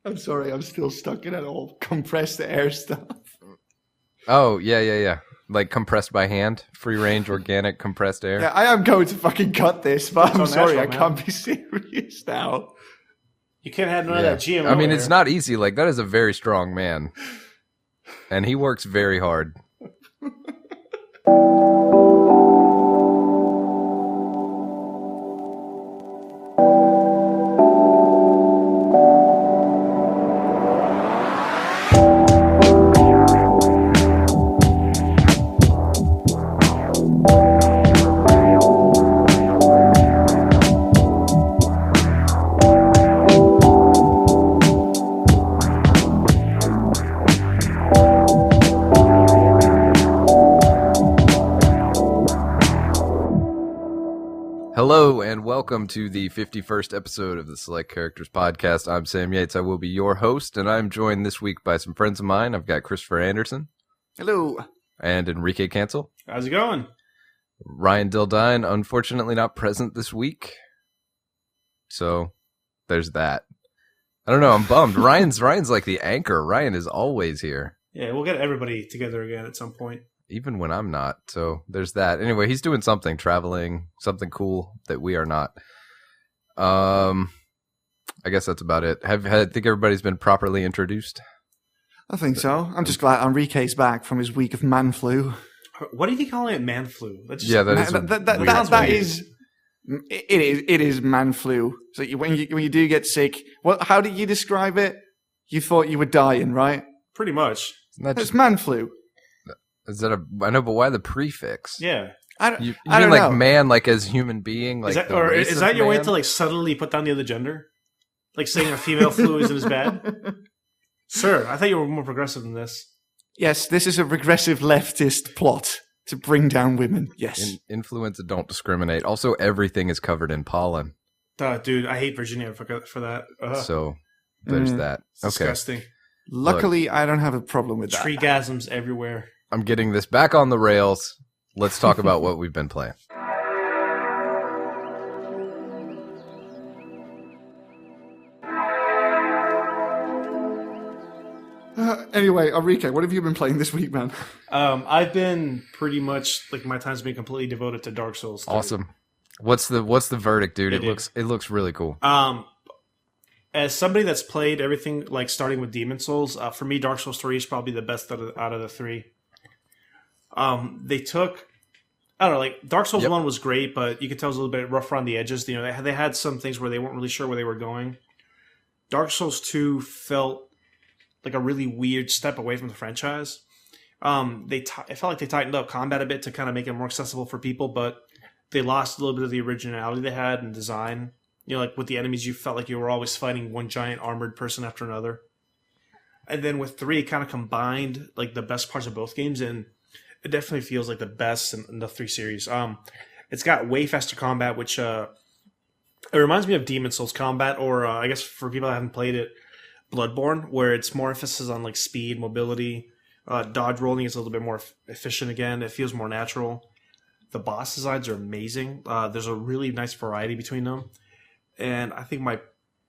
I'm sorry, I'm still stuck in that all compressed air stuff. Oh, yeah. Like compressed by hand, free range, organic, compressed air. Yeah, I am going to fucking cut this, but I'm sorry, I man. can't be serious now. You can't have none of that GMO. I mean, it's air. not easy. Like, that is a very strong man. And he works very hard. Hello and welcome to the 51st episode of the Select Characters Podcast. I'm Sam Yates. I will be your host, and I'm joined this week by some friends of mine. I've got Christopher Anderson. Hello. And Enrique Cancel. How's it going? Ryan Dildine, unfortunately not present this week. So, there's that. I don't know, I'm bummed. Ryan's like the anchor. Ryan is always here. Yeah, we'll get everybody together again at some point. Even when I'm not. So there's that. Anyway, he's doing something, traveling, something cool that we are not. I guess that's about it. I think everybody's been properly introduced. I think so. I'm just glad Enrique's back from his week of man flu. What are you calling it? Man flu? That is It is man flu. So when you do get sick, how did you describe it? You thought you were dying, right? Pretty much. It's man flu. Is that I know, but why the prefix? Yeah. I mean don't like know. Man, like as human being? Like is that your way to like subtly put down the other gender? Like saying a female flu isn't as bad? Sir, I thought you were more progressive than this. Yes, this is a regressive leftist plot to bring down women. Yes. Influenza don't discriminate. Also, everything is covered in pollen. Dude, I hate Virginia for that. So, there's that. It's okay. disgusting. Luckily, I don't have a problem with that. Treegasms everywhere. I'm getting this back on the rails. Let's talk about what we've been playing. Anyway, Enrique, what have you been playing this week, man? I've been pretty much like my time's been completely devoted to Dark Souls 3. Awesome. What's the verdict, dude? It looks really cool. As somebody that's played everything, like starting with Demon Souls, for me, Dark Souls 3 is probably the best out of the three. They took, I don't know, like Dark Souls 1 was great, but you could tell it was a little bit rough around the edges. You know, they had some things where they weren't really sure where they were going. Dark Souls 2 felt like a really weird step away from the franchise. It felt like they tightened up combat a bit to kind of make it more accessible for people, but they lost a little bit of the originality they had in design. You know, like with the enemies, you felt like you were always fighting one giant armored person after another. And then with 3, it kind of combined like the best parts of both games, and it definitely feels like the best in the 3 series. It's got way faster combat, which it reminds me of Demon Souls combat, or I guess for people that haven't played it, Bloodborne, where it's more emphasis on like speed, mobility, dodge rolling is a little bit more efficient again. It feels more natural. The boss designs are amazing. There's a really nice variety between them. And I think my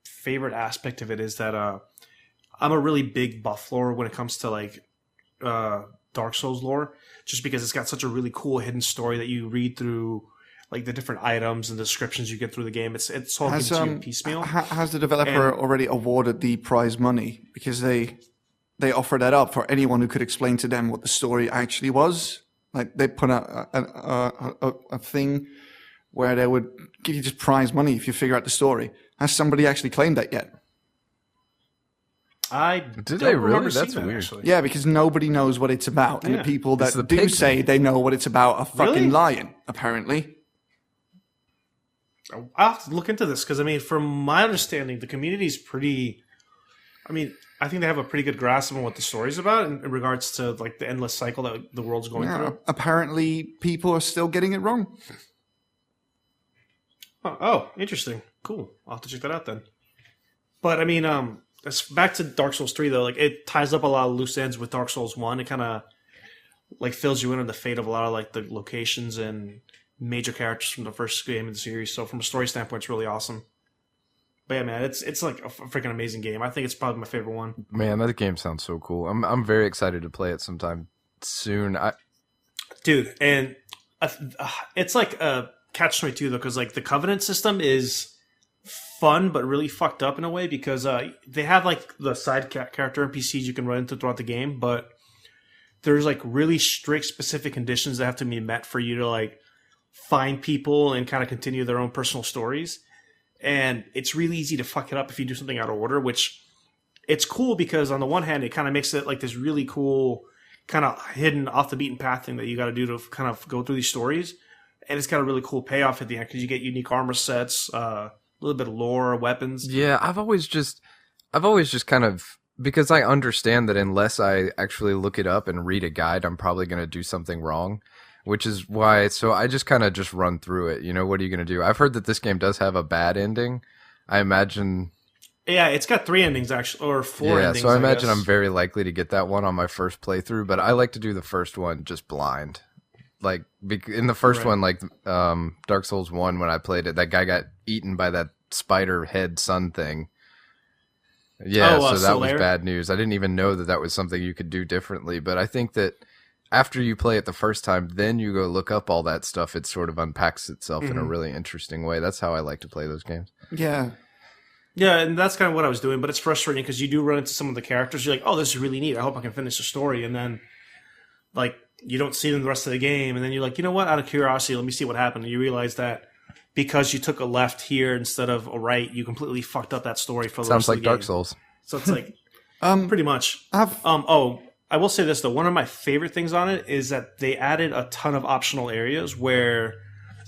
favorite aspect of it is that I'm a really big buff lore when it comes to like Dark Souls lore, just because it's got such a really cool hidden story that you read through, like the different items and descriptions you get through the game. It's all given to you piecemeal. Has the developer already awarded the prize money? Because they offer that up for anyone who could explain to them what the story actually was. Like they put a thing where they would give you just prize money if you figure out the story. Has somebody actually claimed that yet? Did they really? That's weird. Actually. Yeah, because nobody knows what it's about, and the people that do say they know what it's about are fucking lying, apparently. I'll have to look into this because, I mean, from my understanding, the community is pretty. I mean, I think they have a pretty good grasp on what the story's about in regards to like the endless cycle that the world's going through. Apparently, people are still getting it wrong. Oh, interesting. Cool. I'll have to check that out then. But I mean, back to Dark Souls 3 though. Like it ties up a lot of loose ends with Dark Souls 1. It kind of like fills you in on the fate of a lot of like the locations and major characters from the first game in the series. So from a story standpoint, it's really awesome. But yeah, man, it's like a freaking amazing game. I think it's probably my favorite one. Man, that game sounds so cool. I'm very excited to play it sometime soon. Dude, and it's like a catch-22 though, because like the Covenant system is fun but really fucked up in a way because they have like the side character NPCs you can run into throughout the game, but there's like really strict specific conditions that have to be met for you to like find people and kind of continue their own personal stories. And it's really easy to fuck it up if you do something out of order, which it's cool because on the one hand, it kind of makes it like this really cool kind of hidden off the beaten path thing that you got to do to kind of go through these stories. And it's got a really cool payoff at the end because you get unique armor sets, a little bit of lore, weapons. Yeah, I've always just kind of, because I understand that unless I actually look it up and read a guide, I'm probably going to do something wrong. Which is why, so I just kind of just run through it. You know, what are you going to do? I've heard that this game does have a bad ending. I imagine. Yeah, it's got 3 endings actually, or 4 endings. Yeah, so I imagine I'm very likely to get that one on my first playthrough. But I like to do the first one just blind. Like in the first one, like Dark Souls 1, when I played it, that guy got eaten by that spider head sun thing. Yeah, so that was bad news. I didn't even know that was something you could do differently. But I think that after you play it the first time, then you go look up all that stuff. It sort of unpacks itself in a really interesting way. That's how I like to play those games. Yeah. Yeah, and that's kind of what I was doing, but it's frustrating because you do run into some of the characters. You're like, oh, this is really neat. I hope I can finish the story. And then, like, you don't see them the rest of the game. And then you're like, you know what? Out of curiosity, let me see what happened. And you realize that because you took a left here instead of a right, you completely fucked up that story for the rest of the game. Sounds like Dark Souls. So it's like, pretty much. I will say this, though. One of my favorite things on it is that they added a ton of optional areas where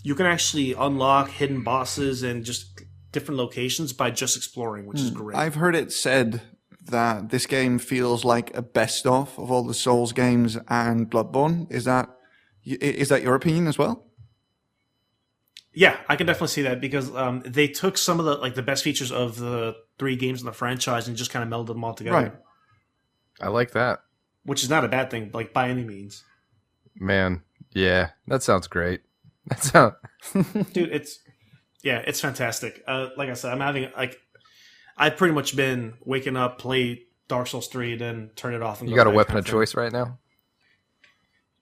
you can actually unlock hidden bosses and just different locations by just exploring, which is great. I've heard it said that this game feels like a best-of all the Souls games and Bloodborne. Is that your opinion as well? Yeah, I can definitely see that because they took some of the best features of the 3 games in the franchise and just kind of melded them all together. Right. I like that. Which is not a bad thing, like, by any means. Man, yeah, that sounds great. That sounds... Dude, it's fantastic. Like I said, I've pretty much been waking up, play Dark Souls 3, then turn it off. And you got a weapon of choice right now?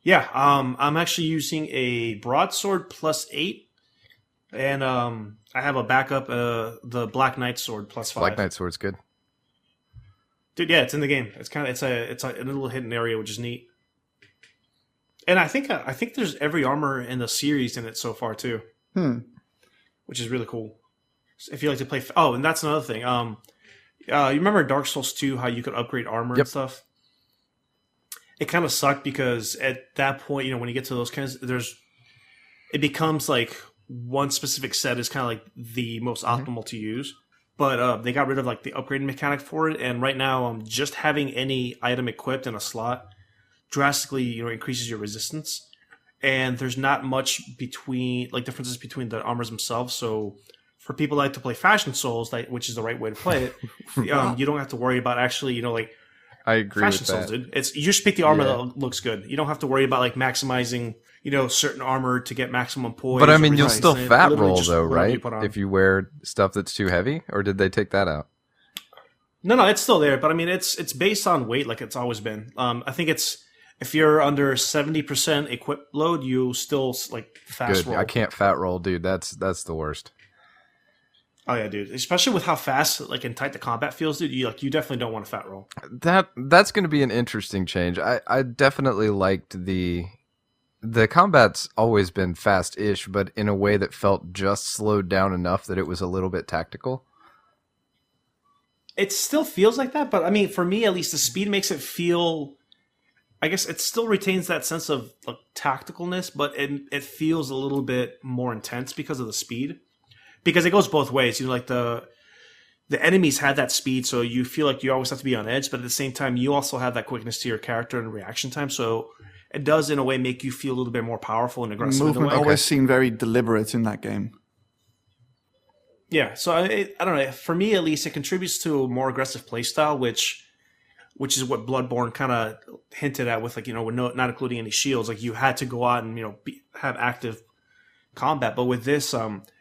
Yeah, I'm actually using a broadsword +8, and I have a backup, the Black Knight sword +5. Black Knight sword's good. Dude, yeah, it's in the game. It's a little hidden area, which is neat. And I think there's every armor in the series in it so far too, which is really cool. If you like to play, and that's another thing. You remember Dark Souls 2 how you could upgrade armor and stuff? It kind of sucked because at that point, when you get to those kinds, it becomes like one specific set is kind of like the most optimal to use. But they got rid of like the upgrading mechanic for it, and right now, just having any item equipped in a slot drastically, increases your resistance. And there's not much differences between the armors themselves. So for people who like to play Fashion Souls, which is the right way to play it, you don't have to worry about actually, I agree Fashion with Souls, that. dude. You just pick the armor that looks good. You don't have to worry about like maximizing, certain armor to get maximum poise. But I mean, you'll still fat roll though, right? If you wear stuff that's too heavy, or did they take that out? No, it's still there. But I mean, it's based on weight, like it's always been. I think if you're under 70% equip load, you still like fast roll. I can't fat roll, dude. That's the worst. Oh yeah, dude. Especially with how fast and tight the combat feels, dude. You definitely don't want to fat roll. That's going to be an interesting change. I definitely liked the combat's always been fast-ish, but in a way that felt just slowed down enough that it was a little bit tactical. It still feels like that, but I mean, for me at least, the speed makes it feel. I guess it still retains that sense of tacticalness, but it feels a little bit more intense because of the speed. Because it goes both ways. The enemies have that speed, so you feel like you always have to be on edge, but at the same time, you also have that quickness to your character and reaction time, so it does, in a way, make you feel a little bit more powerful and aggressive. Movement always seemed very deliberate in that game. Yeah, so I don't know. For me, at least, it contributes to a more aggressive playstyle, which is what Bloodborne kind of hinted at with, with not including any shields. Like, you had to go out and, have active combat. But with this,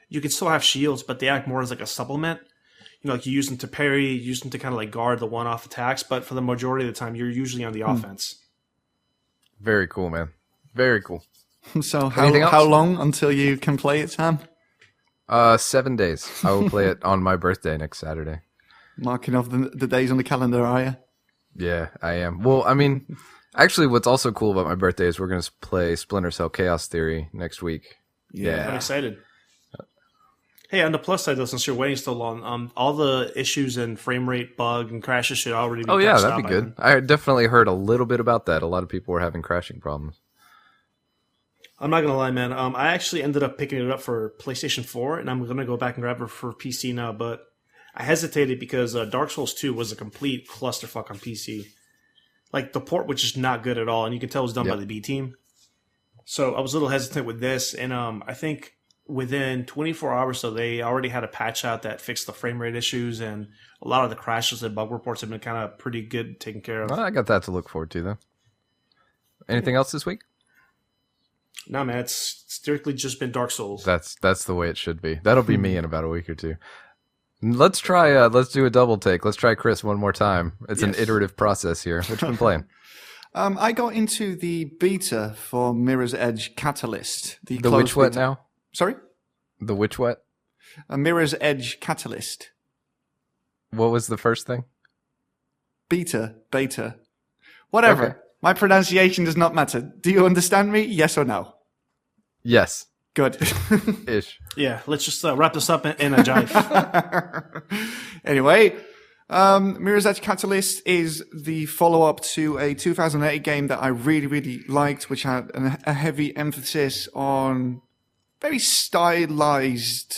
you can still have shields, but they act more as like a supplement. like you use them to parry, you use them to kind of like guard the one-off attacks, but for the majority of the time, you're usually on the offense. Very cool, man. Very cool. So Anything how else? long until you can play it, Sam? 7 days. I will play it on my birthday next Saturday. Marking off the days on the calendar, are you? Yeah, I am. Well, I mean, actually, what's also cool about my birthday is we're going to play Splinter Cell Chaos Theory next week. I'm excited. Hey, on the plus side, though, since you're waiting so long, all the issues and frame rate bug and crashes should already be Oh, yeah, patched that'd out be by good. then. I definitely heard a little bit about that. A lot of people were having crashing problems. I'm not going to lie, man. I actually ended up picking it up for PlayStation 4, and I'm going to go back and grab it for PC now, but I hesitated because Dark Souls 2 was a complete clusterfuck on PC. Like, the port was just not good at all, and you can tell it was done by the B team. So I was a little hesitant with this, and I think within 24 hours, so they already had a patch out that fixed the frame rate issues, and a lot of the crashes and bug reports have been kind of pretty good taken care of. Well, I got that to look forward to, though. Anything else this week? No, man, it's strictly just been Dark Souls. That's the way it should be. That'll be me in about a week or two. Let's try. Let's do a double take. Let's try Chris one more time. It's an iterative process here. What you been playing? I got into the beta for Mirror's Edge Catalyst. The closed which what beta. now? Sorry? The which what? Mirror's Edge Catalyst. What was the first thing? Beta. Whatever. Okay. My pronunciation does not matter. Do you understand me? Yes or no? Yes. Good. Ish. Yeah, let's just wrap this up in a jive. Anyway, Mirror's Edge Catalyst is the follow-up to a 2008 game that I really, really liked, which had a heavy emphasis on very stylized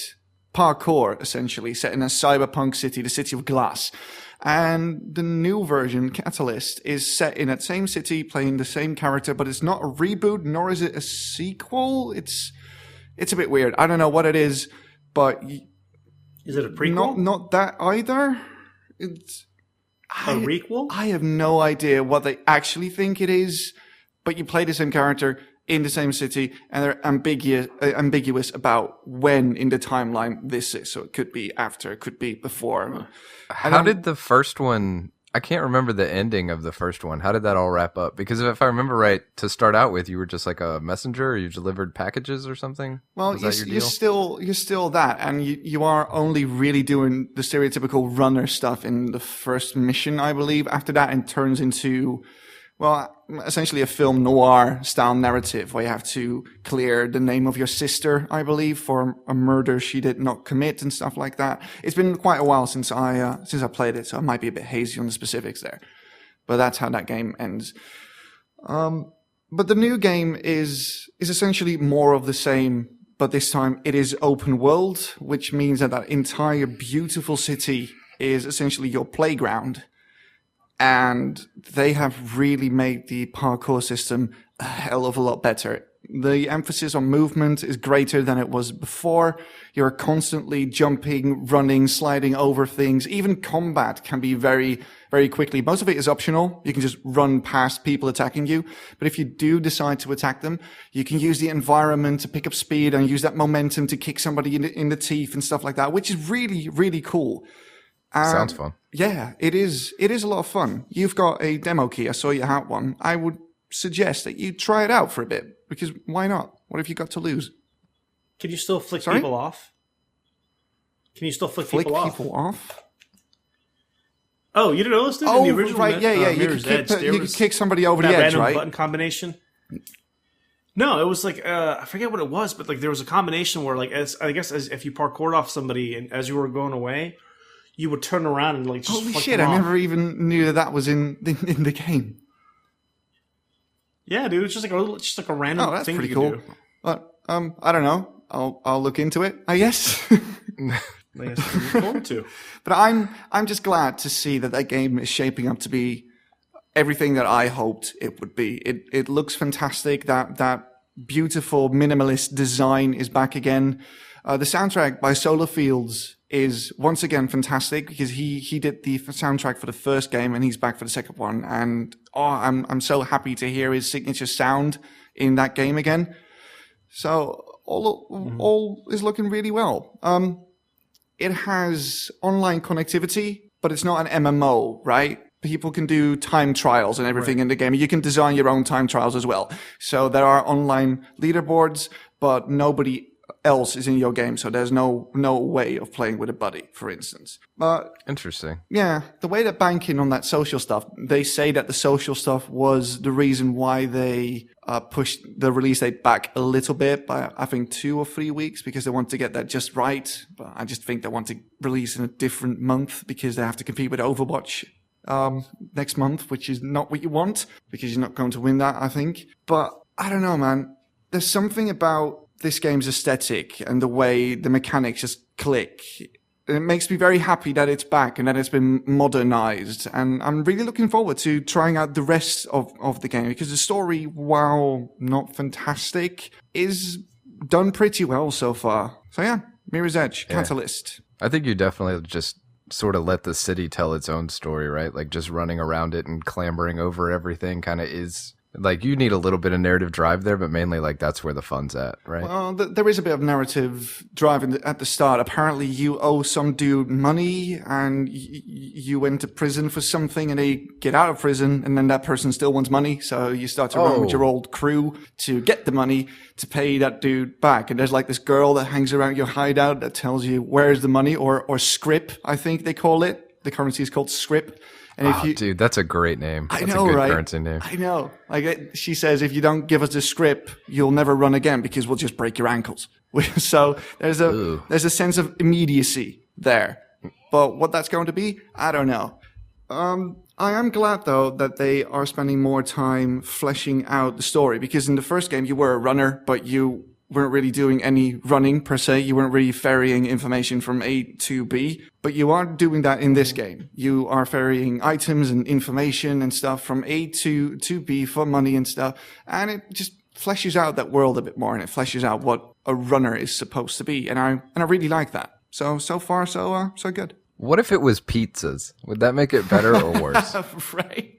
parkour, essentially, set in a cyberpunk city, the City of Glass. And the new version, Catalyst, is set in that same city, playing the same character, but it's not a reboot, nor is it a sequel. It's a bit weird. I don't know what it is, but Is it a prequel? not that either. It's A requel? I have no idea what they actually think it is, but you play the same character in the same city, and they're ambiguous about when in the timeline this is. So it could be after, it could be before. How did the first one? I can't remember the ending of the first one. How did that all wrap up? Because if I remember right, to start out with, you were just like a messenger, or you delivered packages or something. Well, Was that your you're still that, and you are only really doing the stereotypical runner stuff in the first mission, I believe. After that, it turns into, well, essentially a film noir style narrative where you have to clear the name of your sister, I believe, for a murder she did not commit and stuff like that. It's been quite a while since I played it, so I might be a bit hazy on the specifics there. But that's how that game ends. But the new game is essentially more of the same, but this time it is open world, which means that entire beautiful city is essentially your playground. And they have really made the parkour system a hell of a lot better. The emphasis on movement is greater than it was before. You're constantly jumping, running, sliding over things. Even combat can be very, very quickly. Most of it is optional. You can just run past people attacking you. But if you do decide to attack them, you can use the environment to pick up speed and use that momentum to kick somebody in the teeth and stuff like that, which is really, really cool. Sounds fun. Yeah, it is. It is a lot of fun. You've got a demo key. I saw you had one. I would suggest that you try it out for a bit, because why not? What have you got to lose? Can you still flick Sorry? people off? Can you still flick Flick people off? off? Oh, you didn't know this, dude? Oh, in the original right, yeah. You Mirror's could Edge, there you was could kick somebody over the that edge, random right? button combination. No, it was like I forget what it was, but like there was a combination where, like, as if you parkoured off somebody and as you were going away, you would turn around and like just Holy flick shit! them I off. never even knew that was in the game. Yeah, dude, it's just like a random Oh, that's thing pretty you cool. could do. But I don't know. I'll look into it, I guess. I guess to look forward to. But I'm just glad to see that game is shaping up to be everything that I hoped it would be. It looks fantastic. That beautiful minimalist design is back again. The soundtrack by Solar Fields is once again fantastic, because he did the soundtrack for the first game and he's back for the second one. And I'm so happy to hear his signature sound in that game again. So all is looking really well. it has online connectivity, but it's not an MMO, right? People can do time trials and everything in the game. You can design your own time trials as well. So there are online leaderboards, but nobody else is in your game. So there's no way of playing with a buddy, for instance. But Interesting. yeah, the way they're banking on that social stuff, they say that the social stuff was the reason why they pushed the release date back a little bit by, I think, 2 or 3 weeks, because they want to get that just right. But I just think they want to release in a different month because they have to compete with Overwatch next month, which is not what you want, because you're not going to win that, I think. But I don't know, man. There's something about this game's aesthetic and the way the mechanics just click. It makes me very happy that it's back and that it's been modernized. And I'm really looking forward to trying out the rest of the game, because the story, while not fantastic, is done pretty well so far. So yeah, Mirror's Edge, Catalyst. I think you definitely just sort of let the city tell its own story, right? Like just running around it and clambering over everything kind of is... Like, you need a little bit of narrative drive there, but mainly, like, that's where the fun's at, right? Well, there is a bit of narrative drive at the start. Apparently, you owe some dude money, and you went to prison for something, and they get out of prison, and then that person still wants money, so you start to run with your old crew to get the money to pay that dude back. And there's, like, this girl that hangs around your hideout that tells you where's the money, or scrip, I think they call it. The currency is called scrip. And if dude, that's a great name. I That's know, a good right? currency name. I know. Like, she says, if you don't give us the script, you'll never run again because we'll just break your ankles. So there's a sense of immediacy there. But what that's going to be, I don't know. I am glad, though, that they are spending more time fleshing out the story, because in the first game, you were a runner, but you weren't really doing any running per se. You weren't really ferrying information from A to B, but you are doing that in this game. You are ferrying items and information and stuff from A to B for money and stuff. And it just fleshes out that world a bit more, and it fleshes out what a runner is supposed to be. And I really like that. So far, so good. What if it was pizzas? Would that make it better or worse? Right.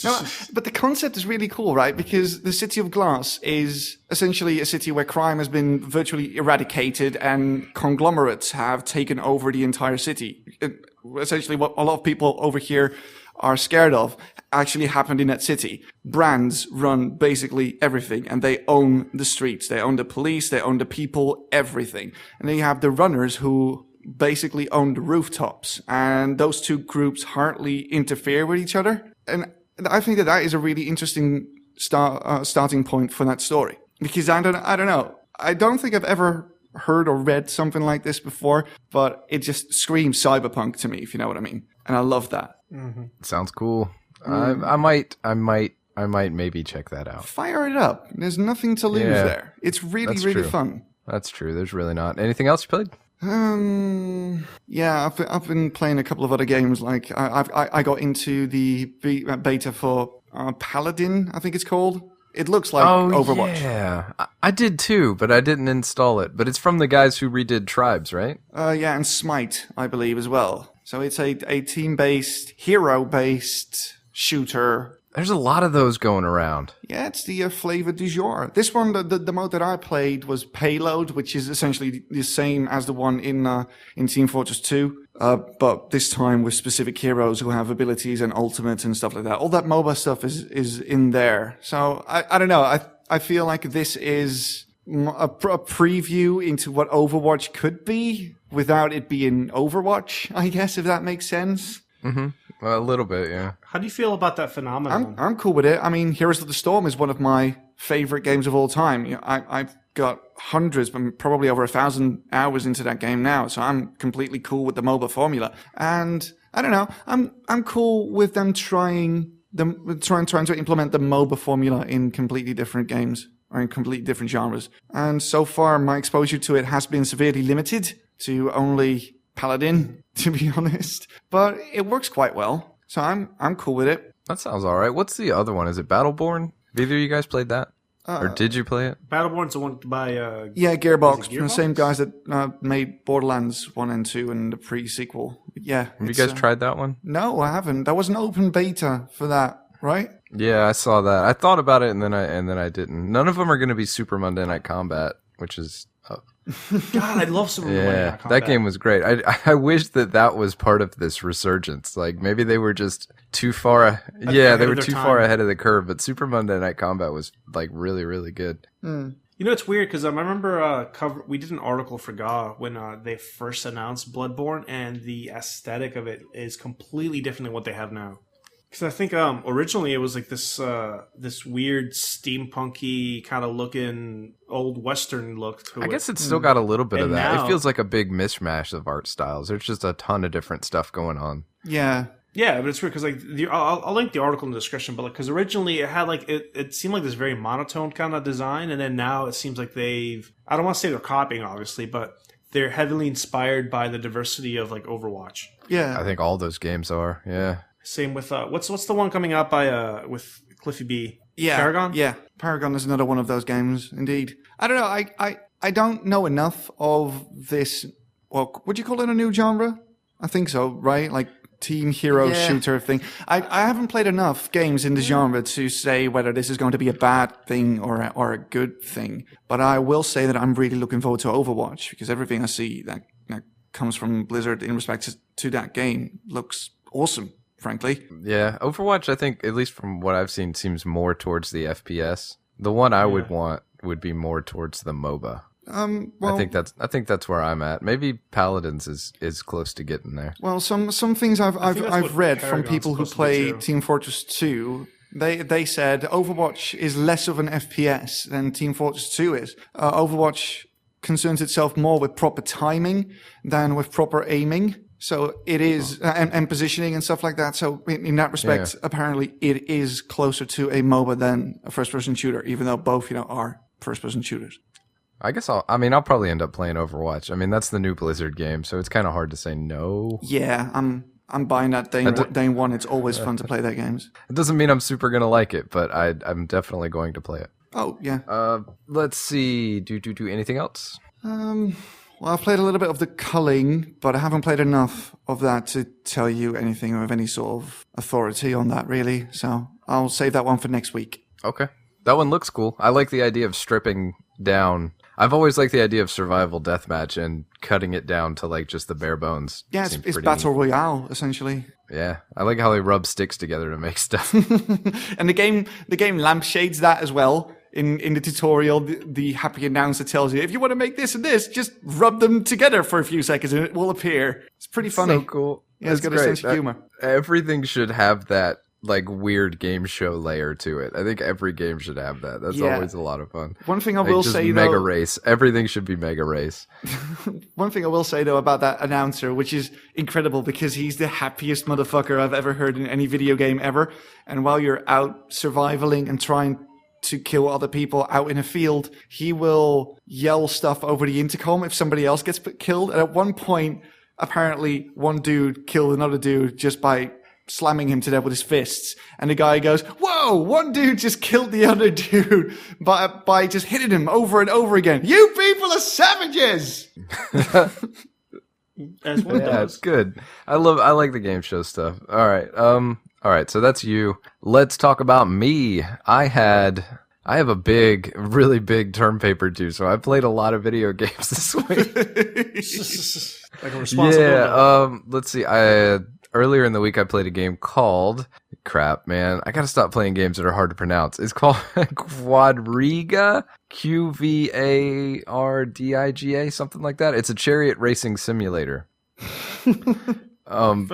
No, but the concept is really cool, right? Because the City of Glass is essentially a city where crime has been virtually eradicated and conglomerates have taken over the entire city. Essentially, what a lot of people over here are scared of actually happened in that city. Brands run basically everything, and they own the streets. They own the police, they own the people, everything. And then you have the runners who basically own the rooftops. And those two groups hardly interfere with each other. And I think that is a really interesting starting point for that story, because I don't know. I don't think I've ever heard or read something like this before, but it just screams cyberpunk to me, if you know what I mean. And I love that. Mm-hmm. Sounds cool. I might maybe check that out. Fire it up. There's nothing to lose there. It's really true. fun. That's true. There's really not. Anything else you played? Yeah, I've been playing a couple of other games. Like I got into the beta for Paladin, I think it's called. It looks like Overwatch. Yeah, I did too, but I didn't install it. But it's from the guys who redid Tribes, right? Yeah, and Smite, I believe, as well. So it's a team-based, hero-based shooter. There's a lot of those going around. Yeah, it's the flavor du jour. This one, the mode that I played was Payload, which is essentially the same as the one in Team Fortress 2, but this time with specific heroes who have abilities and ultimates and stuff like that. All that MOBA stuff is in there. So I don't know. I feel like this is a preview into what Overwatch could be without it being Overwatch, I guess, if that makes sense. Mm-hmm. Well, a little bit, yeah. How do you feel about that phenomenon? I'm cool with it. I mean, Heroes of the Storm is one of my favorite games of all time. You know, I've got hundreds, but probably over 1,000 hours into that game now, so I'm completely cool with the MOBA formula. And I don't know, I'm cool with them trying to implement the MOBA formula in completely different games or in completely different genres. And so far, my exposure to it has been severely limited to only Paladin, to be honest, but it works quite well, so I'm cool with it. That sounds all right. What's the other one? Is it Battleborn? Have either of you guys played that, or did you play it? Battleborn's the one by Gearbox, from the same guys that made Borderlands 1 and 2 and the pre-sequel. Yeah, have you guys tried that one? No, I haven't. That was an open beta for that, right? Yeah, I saw that. I thought about it and then I didn't. None of them are going to be super Monday Night Combat, which is God, I love Super Millennium Yeah, Combat. that game was great. I wish that was part of this resurgence. Like maybe they were just too far. Yeah, they were too far ahead of the curve. But Super Monday Night Combat was like really, really good. Mm. You know, it's weird because I remember we did an article for GA when they first announced Bloodborne, and the aesthetic of it is completely different than what they have now. Because I think originally it was like this weird steampunky kind of looking old Western look to it. I guess it's still got a little bit of that. Now, it feels like a big mishmash of art styles. There's just a ton of different stuff going on. Yeah. Yeah, but it's weird because like I'll link the article in the description, but like because originally it had like it seemed like this very monotone kind of design, and then now it seems like I don't want to say they're copying obviously, but they're heavily inspired by the diversity of like Overwatch. Yeah, I think all those games are. Yeah. Same with what's the one coming out by with Cliffy B? Yeah, Paragon. Yeah, Paragon is another one of those games. Indeed, I don't know. I don't know enough of this. Well, would you call it a new genre? I think so, right? Like team hero shooter thing. I haven't played enough games in the genre to say whether this is going to be a bad thing or a good thing. But I will say that I'm really looking forward to Overwatch because everything I see that comes from Blizzard in respect to that game looks awesome. Frankly. Yeah, Overwatch, I think, at least from what I've seen, seems more towards the FPS. The one I would want would be more towards the MOBA. Well, I think that's where I'm at. Maybe Paladins is close to getting there. Well, some things I've read from people who play Team Fortress 2. They said Overwatch is less of an FPS than Team Fortress 2 is. Overwatch concerns itself more with proper timing than with proper aiming. So it is, and positioning and stuff like that. So in that respect, apparently it is closer to a MOBA than a first-person shooter, even though both, are first-person shooters. I guess I'll probably end up playing Overwatch. I mean, that's the new Blizzard game, so it's kind of hard to say no. Yeah, I'm buying that day one. It's always fun to play their games. It doesn't mean I'm super going to like it, but I'm definitely going to play it. Oh, yeah. Let's see. Do anything else? Well, I've played a little bit of the culling, but I haven't played enough of that to tell you anything of any sort of authority on that, really. So I'll save that one for next week. Okay. That one looks cool. I like the idea of stripping down. I've always liked the idea of survival deathmatch and cutting it down to like just the bare bones. Yeah, it's Battle Royale, essentially. Yeah, I like how they rub sticks together to make stuff. And the game lampshades that as well. In the tutorial, the happy announcer tells you, if you want to make this and this, just rub them together for a few seconds and it will appear. It's pretty funny. So cool. Yeah, it's got a sense of humor. Everything should have that like weird game show layer to it. I think every game should have that. That's always a lot of fun. One thing I will say, though... Mega Race. Everything should be Mega Race. One thing I will say, though, about that announcer, which is incredible because he's the happiest motherfucker I've ever heard in any video game ever. And while you're out survivaling and trying to kill other people out in a field, he will yell stuff over the intercom if somebody else gets killed. And at one point, apparently, one dude killed another dude just by slamming him to death with his fists. And the guy goes, whoa, one dude just killed the other dude by just hitting him over and over again. You people are savages! As one does. It's good. I like the game show stuff. All right, so that's you. Let's talk about me. I have a really big term paper due, so I played a lot of video games this week. Like a responsibility. Let's see. Earlier in the week I played a game called I gotta stop playing games that are hard to pronounce. It's called Quadriga, Qvardiga, something like that. It's a chariot racing simulator.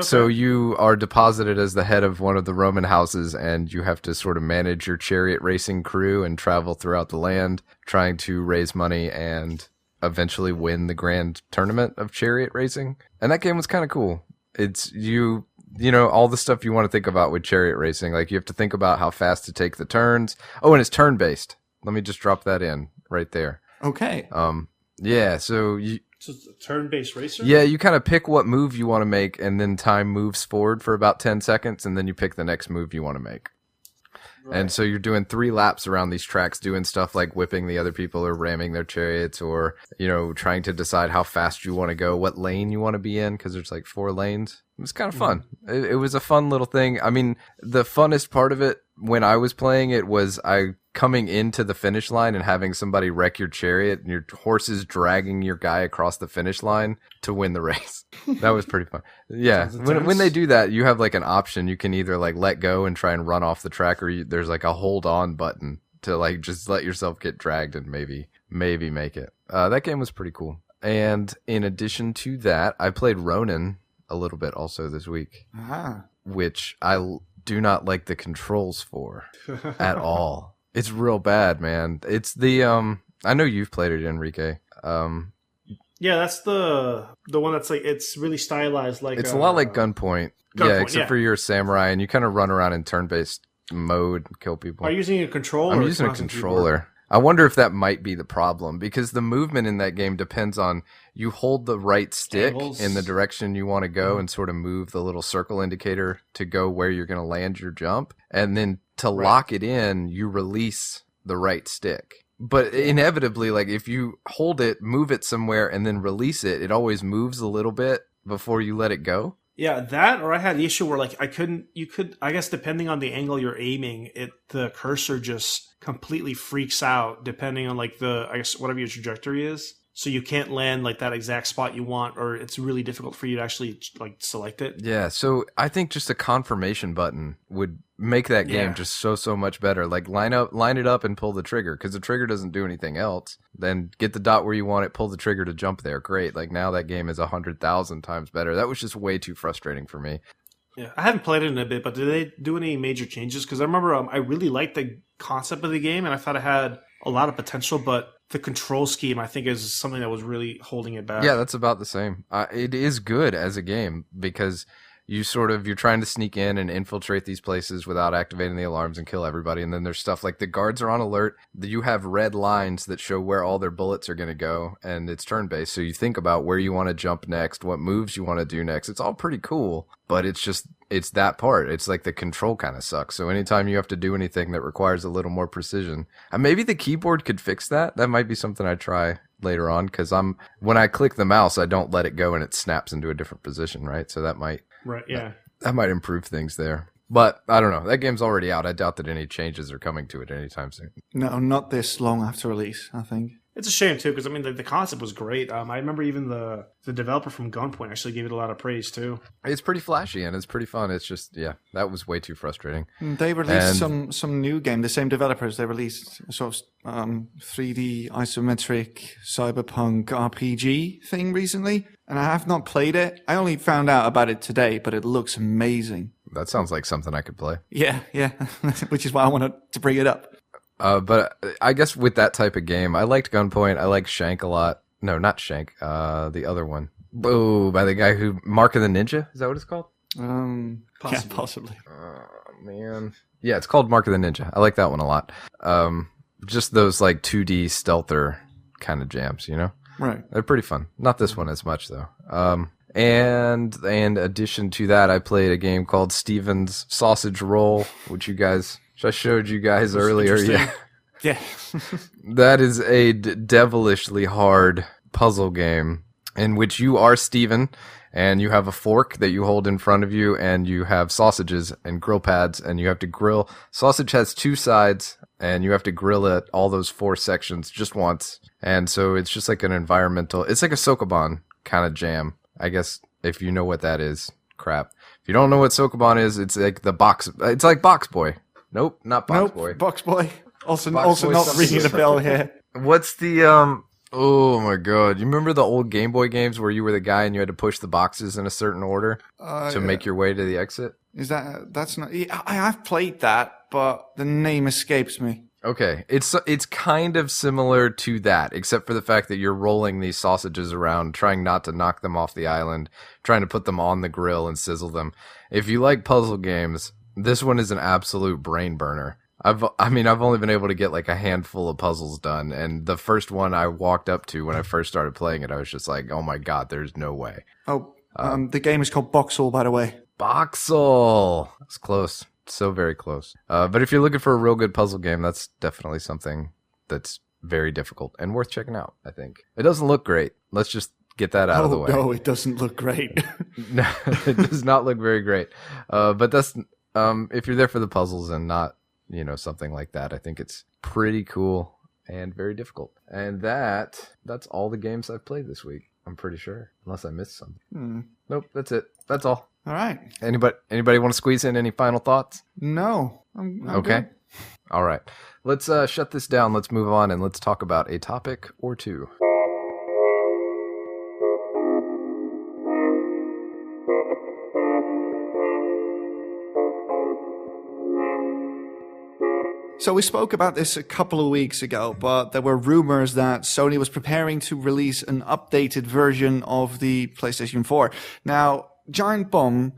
So you are deposited as the head of one of the Roman houses, and you have to sort of manage your chariot racing crew and travel throughout the land, trying to raise money and eventually win the grand tournament of chariot racing. And that game was kind of cool. It's you know, all the stuff you want to think about with chariot racing. Like, you have to think about how fast to take the turns. Oh, and it's turn-based. Let me just drop that in right there. Okay. Yeah, so it's a turn-based racer? Yeah, you kind of pick what move you want to make, and then time moves forward for about 10 seconds, and then you pick the next move you want to make. Right. And so you're doing 3 laps around these tracks, doing stuff like whipping the other people or ramming their chariots, or, you know, trying to decide how fast you want to go, what lane you want to be in, because there's like 4 lanes. It was kind of fun. It was a fun little thing. I mean, the funnest part of it when I was playing it was I coming into the finish line and having somebody wreck your chariot and your horse is dragging your guy across the finish line to win the race. That was pretty fun. Yeah. When they do that, you have like an option. You can either like let go and try and run off the track, or there's like a hold on button to like just let yourself get dragged and maybe make it. That game was pretty cool. And in addition to that, I played Ronin a little bit also this week, which I do not like the controls for at all. It's real bad, man. It's the I know you've played it, Enrique. Yeah, that's the one that's like, it's really stylized. Like it's a lot like Gunpoint. Yeah, except for you're a samurai and you kind of run around in turn-based mode and kill people. Are you using a controller? I'm using a controller. Keyboard? I wonder if that might be the problem, because the movement in that game depends on you hold the right stick in the direction you want to go and sort of move the little circle indicator to go where you're going to land your jump. And then to lock it in, you release the right stick. But inevitably, like if you hold it, move it somewhere, and then release it, it always moves a little bit before you let it go. Yeah, that, or I had the issue where like I guess depending on the angle you're aiming, the cursor just completely freaks out depending on like I guess whatever your trajectory is. So you can't land like that exact spot you want, or it's really difficult for you to actually like select it. Yeah, so I think just a confirmation button would make that game just so much better. Like line it up and pull the trigger, because the trigger doesn't do anything else. Then get the dot where you want it, pull the trigger to jump there. Great. Like now that game is 100,000 times better. That was just way too frustrating for me. Yeah, I haven't played it in a bit, but did they do any major changes? Because I remember I really liked the concept of the game, and I thought it had a lot of potential, but the control scheme, I think, is something that was really holding it back. Yeah, that's about the same. It is good as a game because you're trying to sneak in and infiltrate these places without activating the alarms and kill everybody. And then there's stuff like the guards are on alert. You have red lines that show where all their bullets are going to go, and it's turn-based. So you think about where you want to jump next, what moves you want to do next. It's all pretty cool, but it's that part. It's like the control kind of sucks. So anytime you have to do anything that requires a little more precision, and maybe the keyboard could fix that. That might be something I try later on, because when I click the mouse, I don't let it go and it snaps into a different position, right? So that might that might improve things there. But I don't know. That game's already out. I doubt that any changes are coming to it anytime soon. No, not this long after release, I think. It's a shame, too, because, I mean, the concept was great. I remember even the developer from Gunpoint actually gave it a lot of praise, too. It's pretty flashy, and it's pretty fun. It's just, that was way too frustrating. They released some new game, the same developers. They released a sort of 3D isometric cyberpunk RPG thing recently, and I have not played it. I only found out about it today, but it looks amazing. That sounds like something I could play. Yeah, which is why I wanted to bring it up. But I guess with that type of game, I liked Gunpoint. I like Shank a lot. No, not Shank. The other one. Boo, by the guy who... Mark of the Ninja? Is that what it's called? Possibly. Man. Yeah, it's called Mark of the Ninja. I like that one a lot. Just those like 2D stealther kind of jams, you know? Right. They're pretty fun. Not this one as much, though. And in addition to that, I played a game called Steven's Sausage Roll, which I showed you guys earlier. Yeah. That is a devilishly hard puzzle game in which you are Steven, and you have a fork that you hold in front of you, and you have sausages and grill pads, and you have to grill. Sausage has two sides, and you have to grill it, all those 4 sections, just once. And so it's just like it's like a Sokoban kind of jam, I guess, if you know what that is. Crap. If you don't know what Sokoban is, it's like it's like Box Boy. Nope, not Box Boy. Box Boy. Also not ringing a bell here. What's the oh my god. You remember the old Game Boy games where you were the guy and you had to push the boxes in a certain order to make your way to the exit? That's not... I have played that, but the name escapes me. Okay. It's kind of similar to that, except for the fact that you're rolling these sausages around, trying not to knock them off the island, trying to put them on the grill and sizzle them. If you like puzzle games, this one is an absolute brain burner. I've only been able to get like a handful of puzzles done, and the first one I walked up to when I first started playing it, I was just like, oh my god, there's no way. The game is called Boxall, by the way. Boxall! It's close. So very close. But if you're looking for a real good puzzle game, that's definitely something that's very difficult and worth checking out, I think. It doesn't look great. Let's just get that out of the way. No, it doesn't look great. No, it does not look very great. But that's... if you're there for the puzzles and not something like that. I think it's pretty cool and very difficult. And that's all the games I've played this week, I'm pretty sure, unless I missed something. Nope, that's it. That's all. All right. Anybody want to squeeze in any final thoughts? No. I'm okay. good. All right. Let's shut this down. Let's move on and let's talk about a topic or two. So we spoke about this a couple of weeks ago, but there were rumors that Sony was preparing to release an updated version of the PlayStation 4. Now, Giant Bomb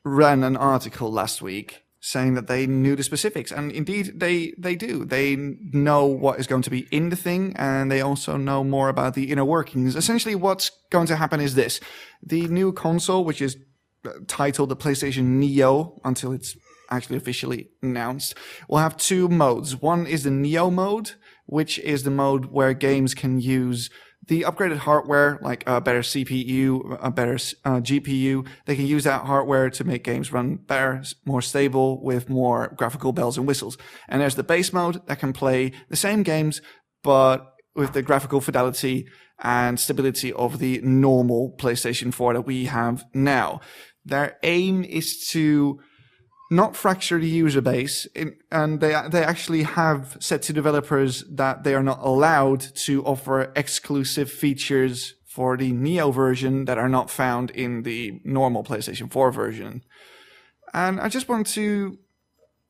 ran an article last week saying that they knew the specifics, and indeed they do. They know what is going to be in the thing, and they also know more about the inner workings. Essentially, what's going to happen is this. The new console, which is titled the PlayStation Neo until it's actually officially announced, will have two modes. One is the Neo mode, which is the mode where games can use the upgraded hardware, like a better CPU, a better GPU. They can use that hardware to make games run better, more stable, with more graphical bells and whistles. And there's the base mode that can play the same games, but with the graphical fidelity and stability of the normal PlayStation 4 that we have now. Their aim is to not fracture the user base, and they actually have said to developers that they are not allowed to offer exclusive features for the Neo version that are not found in the normal PlayStation 4 version. And I just want to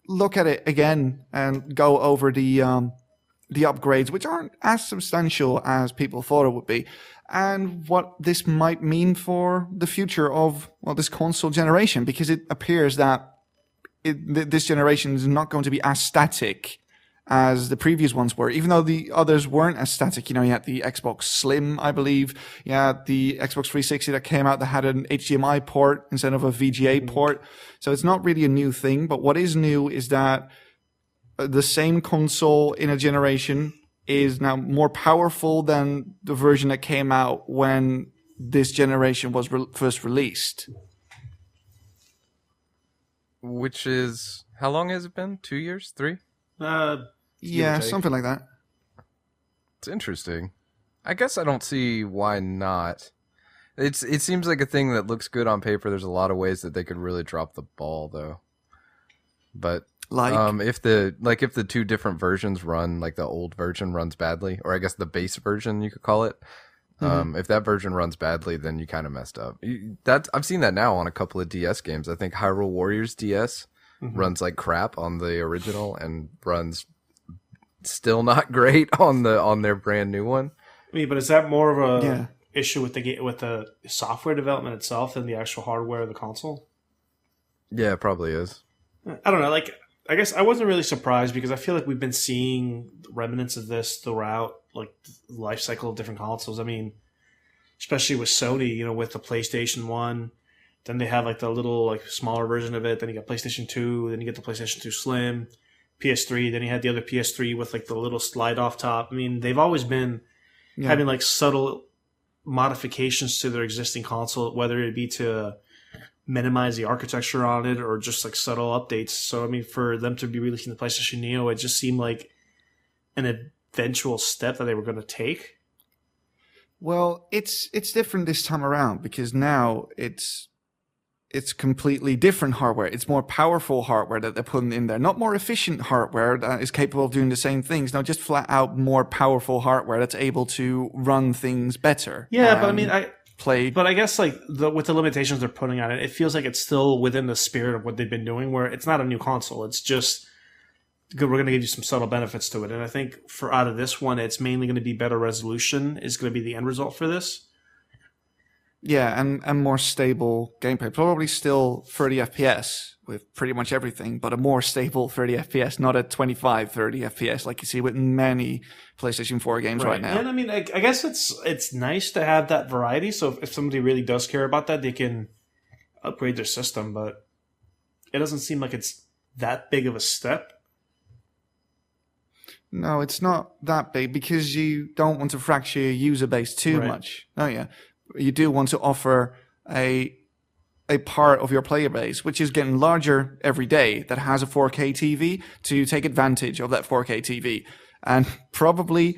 look at it again and go over the upgrades, which aren't as substantial as people thought it would be, and what this might mean for the future of, this console generation, because it appears that this generation is not going to be as static as the previous ones were, even though the others weren't as static. You had the Xbox Slim, I believe. You had the Xbox 360 that came out that had an HDMI port instead of a VGA port. So it's not really a new thing, but what is new is that the same console in a generation is now more powerful than the version that came out when this generation was first released. Which is, how long has it been? 2 years? 3? Yeah, something like that. It's interesting. I guess I don't see why not. It seems like a thing that looks good on paper. There's a lot of ways that they could really drop the ball, though. But if the two different versions run, like the old version runs badly, or I guess the base version you could call it. If that version runs badly, then you kind of messed up. I've seen that now on a couple of DS games. I think Hyrule Warriors DS runs like crap on the original and runs still not great on their brand new one. But is that more of a issue with the software development itself than the actual hardware of the console? Yeah, it probably is. I don't know. I guess I wasn't really surprised because I feel like we've been seeing remnants of this throughout the life cycle of different consoles. Especially with Sony, with the PlayStation 1, then they have the little smaller version of it, then you got PlayStation 2, then you get the PlayStation 2 Slim, PS3, then you had the other PS3 with the little slide off top. They've always been having subtle modifications to their existing console, whether it be to minimize the architecture on it or just subtle updates. So for them to be releasing the PlayStation Neo, it just seemed like an eventual step that they were going to take. Well, it's different this time around because now it's completely different hardware. It's more powerful hardware that they're putting in there, not more efficient hardware that is capable of doing the same things. No, just flat out more powerful hardware that's able to run things better. Yeah, but But I guess with the limitations they're putting on it, it feels like it's still within the spirit of what they've been doing, where it's not a new console. It's just we're going to give you some subtle benefits to it. And I think out of this one, it's mainly going to be better resolution is going to be the end result for this. Yeah, and more stable gameplay. Probably still 30 FPS with pretty much everything, but a more stable 30 FPS, not a 25, 30 FPS like you see with many PlayStation 4 games right now. And I guess it's nice to have that variety. So if somebody really does care about that, they can upgrade their system, but it doesn't seem like it's that big of a step. No, it's not that big because you don't want to fracture your user base too much. Oh yeah. You do want to offer a a part of your player base, which is getting larger every day, that has a 4K TV to take advantage of that 4K TV. And probably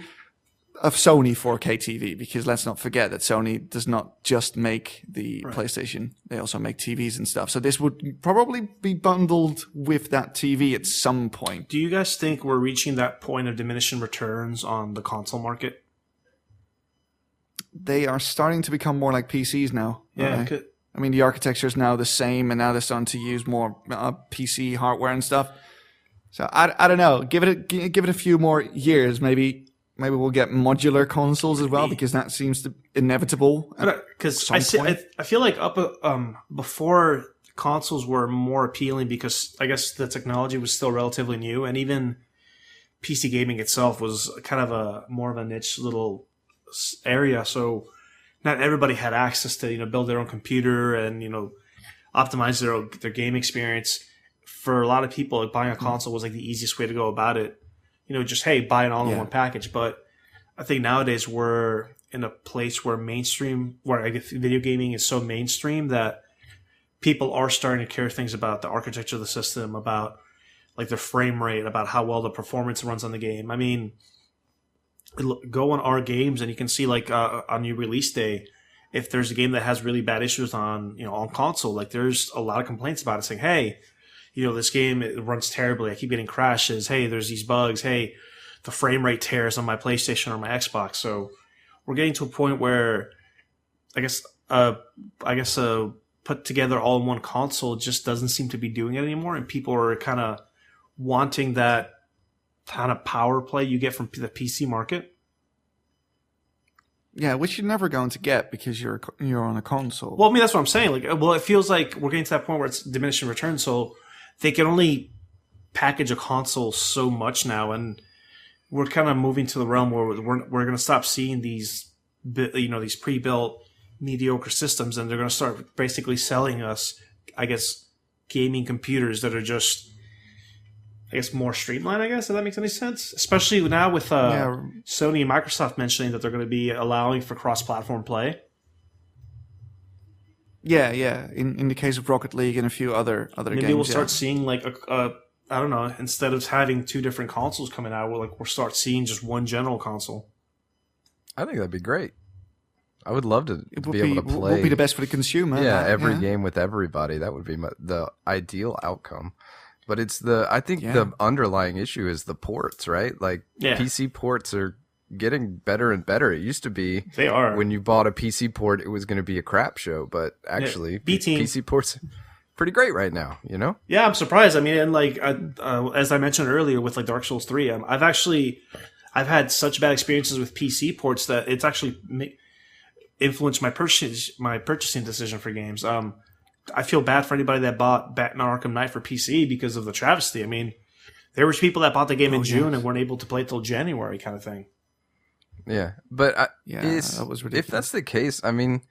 a Sony 4K TV, because let's not forget that Sony does not just make the PlayStation. They also make TVs and stuff. So this would probably be bundled with that TV at some point. Do you guys think we're reaching that point of diminishing returns on the console market? They are starting to become more like PCs now. Yeah. I mean, the architecture is now the same, and now they're starting to use more PC hardware and stuff. So I don't know. Give it a few more years, maybe we'll get modular consoles as well, because that seems to inevitable. Because I feel like before, consoles were more appealing because I guess the technology was still relatively new, and even PC gaming itself was kind of more of a niche little area. So not everybody had access to build their own computer and optimize their game experience. For a lot of people, like, buying a console was like the easiest way to go about it. Just, hey, buy it all in one package. But I think nowadays we're in a place where I guess video gaming is so mainstream that people are starting to care things about the architecture of the system, about like the frame rate, about how well the performance runs on the game. I mean, go on our games and you can see, like, on your release day, if there's a game that has really bad issues on console, like, there's a lot of complaints about it, saying, hey, this game, it runs terribly. I keep getting crashes. Hey, there's these bugs. Hey, the frame rate tears on my PlayStation or my Xbox. So we're getting to a point where I guess put together all in one console just doesn't seem to be doing it anymore, and people are kind of wanting that kind of power play you get from the PC market. Yeah, which you're never going to get because you're on a console. Well, I mean, that's what I'm saying. Like, it feels like we're getting to that point where it's diminishing returns. So they can only package a console so much now, and we're kind of moving to the realm where we're going to stop seeing these pre-built mediocre systems, and they're going to start basically selling us, I guess, gaming computers that are just, I guess, more streamlined, I guess, if that makes any sense. Especially now with Sony and Microsoft mentioning that they're going to be allowing for cross-platform play. Yeah. In the case of Rocket League and a few other games. Maybe we'll start seeing, like, I don't know, instead of having two different consoles coming out, we'll start seeing just one general console. I think that'd be great. I would love to be able to play. It would be the best for the consumer. Yeah, every game with everybody. That would be the ideal outcome. But I think the underlying issue is the ports, right? Like, PC ports are getting better and better. It used to be when you bought a PC port, it was going to be a crap show, but actually PC ports pretty great right now, Yeah, I'm surprised. I mean, and like as I mentioned earlier with like Dark Souls 3, I've had such bad experiences with PC ports that it's actually influenced my purchasing decision for games. I feel bad for anybody that bought Batman Arkham Knight for PC because of the travesty. I mean, there was people that bought the game in June and weren't able to play it till January, kind of thing. Yeah, but that was ridiculous. If that's the case, I mean,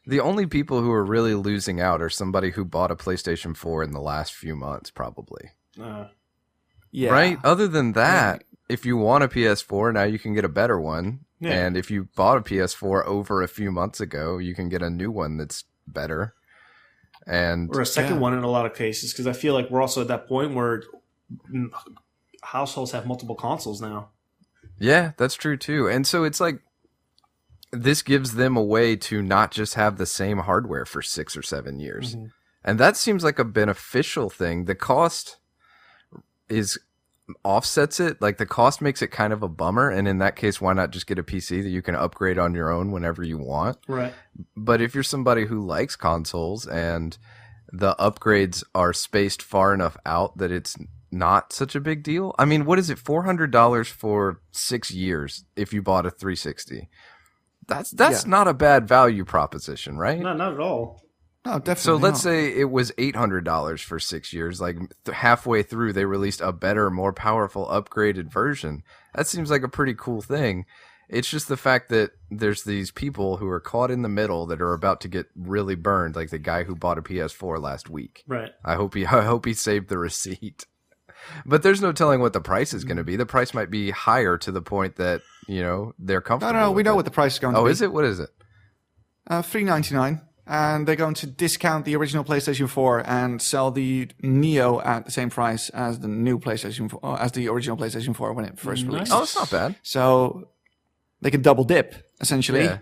the only people who are really losing out are somebody who bought a PlayStation 4 in the last few months, probably. Right? Other than that, if you want a PS4, now you can get a better one. Yeah. And if you bought a PS4 over a few months ago, you can get a new one that's better. Or a second one in a lot of cases, because I feel like we're also at that point where households have multiple consoles now. Yeah, that's true too. And so it's like, this gives them a way to not just have the same hardware for 6 or 7 years. Mm-hmm. And that seems like a beneficial thing. The cost offsets it. Like, the cost makes it kind of a bummer. And in that case, why not just get a PC that you can upgrade on your own whenever you want? Right. But if you're somebody who likes consoles and the upgrades are spaced far enough out that it's not such a big deal. I mean, what is it? $400 for 6 years if you bought a 360. That's not a bad value proposition, right? No, not at all. No, definitely. So let's say it was $800 for 6 years. Like, halfway through, they released a better, more powerful, upgraded version. That seems like a pretty cool thing. It's just the fact that there's these people who are caught in the middle that are about to get really burned, like the guy who bought a PS4 last week. Right. I hope he saved the receipt. But there's no telling what the price is going to be. The price might be higher to the point that, they're comfortable. No, we know what the price is going to be. Oh, is it? What is it? $399. and they're going to discount the original PlayStation 4 and sell the Neo at the same price as the new PlayStation 4, as the original PlayStation 4 when it first released. Oh, it's not bad. So they can double dip, essentially. Yeah.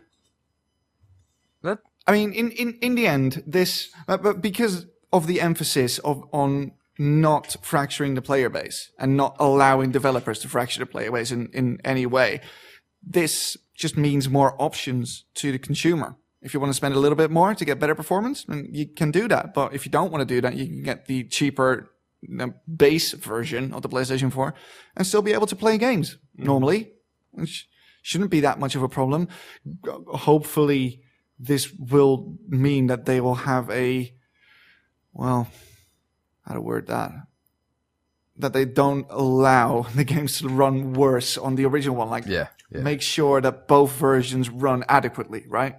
I mean, in the end, this, but because of the emphasis on not fracturing the player base and not allowing developers to fracture the player base in any way, this just means more options to the consumer. If you want to spend a little bit more to get better performance, then you can do that. But if you don't want to do that, you can get the cheaper base version of the PlayStation 4 and still be able to play games normally, which shouldn't be that much of a problem. Hopefully, this will mean that they will have how to word that they don't allow the games to run worse on the original one. Like, make sure that both versions run adequately, right?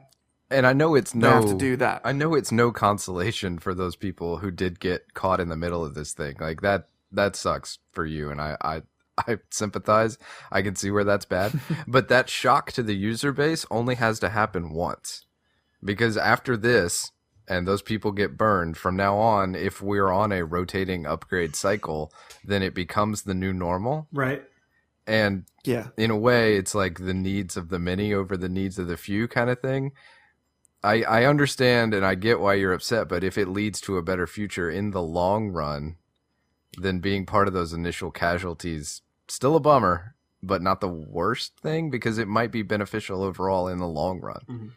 And I know they have to do that. I know it's no consolation for those people who did get caught in the middle of this thing. Like that sucks for you, and I sympathize. I can see where that's bad. But that shock to the user base only has to happen once. Because after this, and those people get burned, from now on, if we're on a rotating upgrade cycle, then it becomes the new normal. Right. And in a way, it's like the needs of the many over the needs of the few kind of thing. I understand and I get why you're upset, but if it leads to a better future in the long run, then being part of those initial casualties, still a bummer, but not the worst thing, because it might be beneficial overall in the long run. Mm-hmm.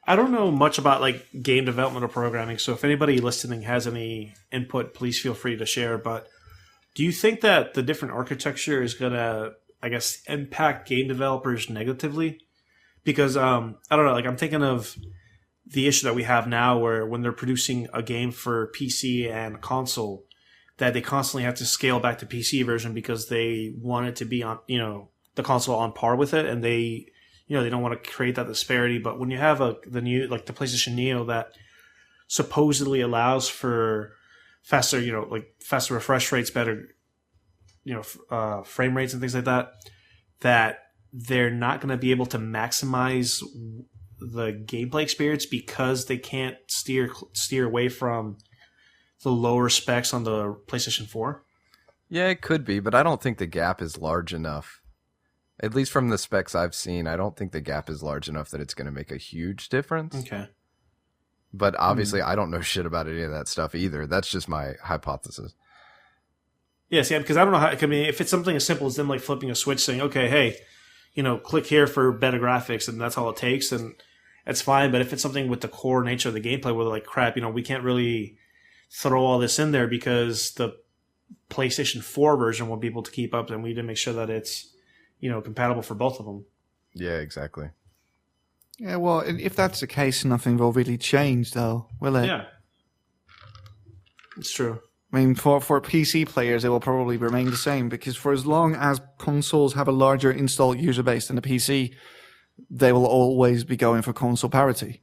I don't know much about like game development or programming, so if anybody listening has any input, please feel free to share. But do you think that the different architecture is going to, I guess, impact game developers negatively? Because I don't know, like I'm thinking of the issue that we have now where when they're producing a game for PC and console, that they constantly have to scale back the PC version because they want it to be on, the console on par with it, and they don't want to create that disparity. But when you have the new, like the PlayStation Neo that supposedly allows for faster, faster refresh rates, better, frame rates and things like that, that they're not going to be able to maximize the gameplay experience because they can't steer away from the lower specs on the PlayStation 4? Yeah, it could be, but I don't think the gap is large enough. At least from the specs I've seen, I don't think the gap is large enough that it's going to make a huge difference. Okay. But obviously, I don't know shit about any of that stuff either. That's just my hypothesis. Yes, yeah, because I don't know how. I mean, if it's something as simple as them like flipping a switch, saying, "Okay, hey, click here for better graphics," and that's all it takes, and it's fine. But if it's something with the core nature of the gameplay, where they're like, "Crap, we can't really throw all this in there because the PlayStation 4 version won't be able to keep up, and we need to make sure that it's compatible for both of them." Yeah, exactly. Yeah, well, if that's the case, nothing will really change, though, will it? Yeah, it's true. I mean, for PC players, it will probably remain the same, because for as long as consoles have a larger installed user base than the PC, they will always be going for console parity.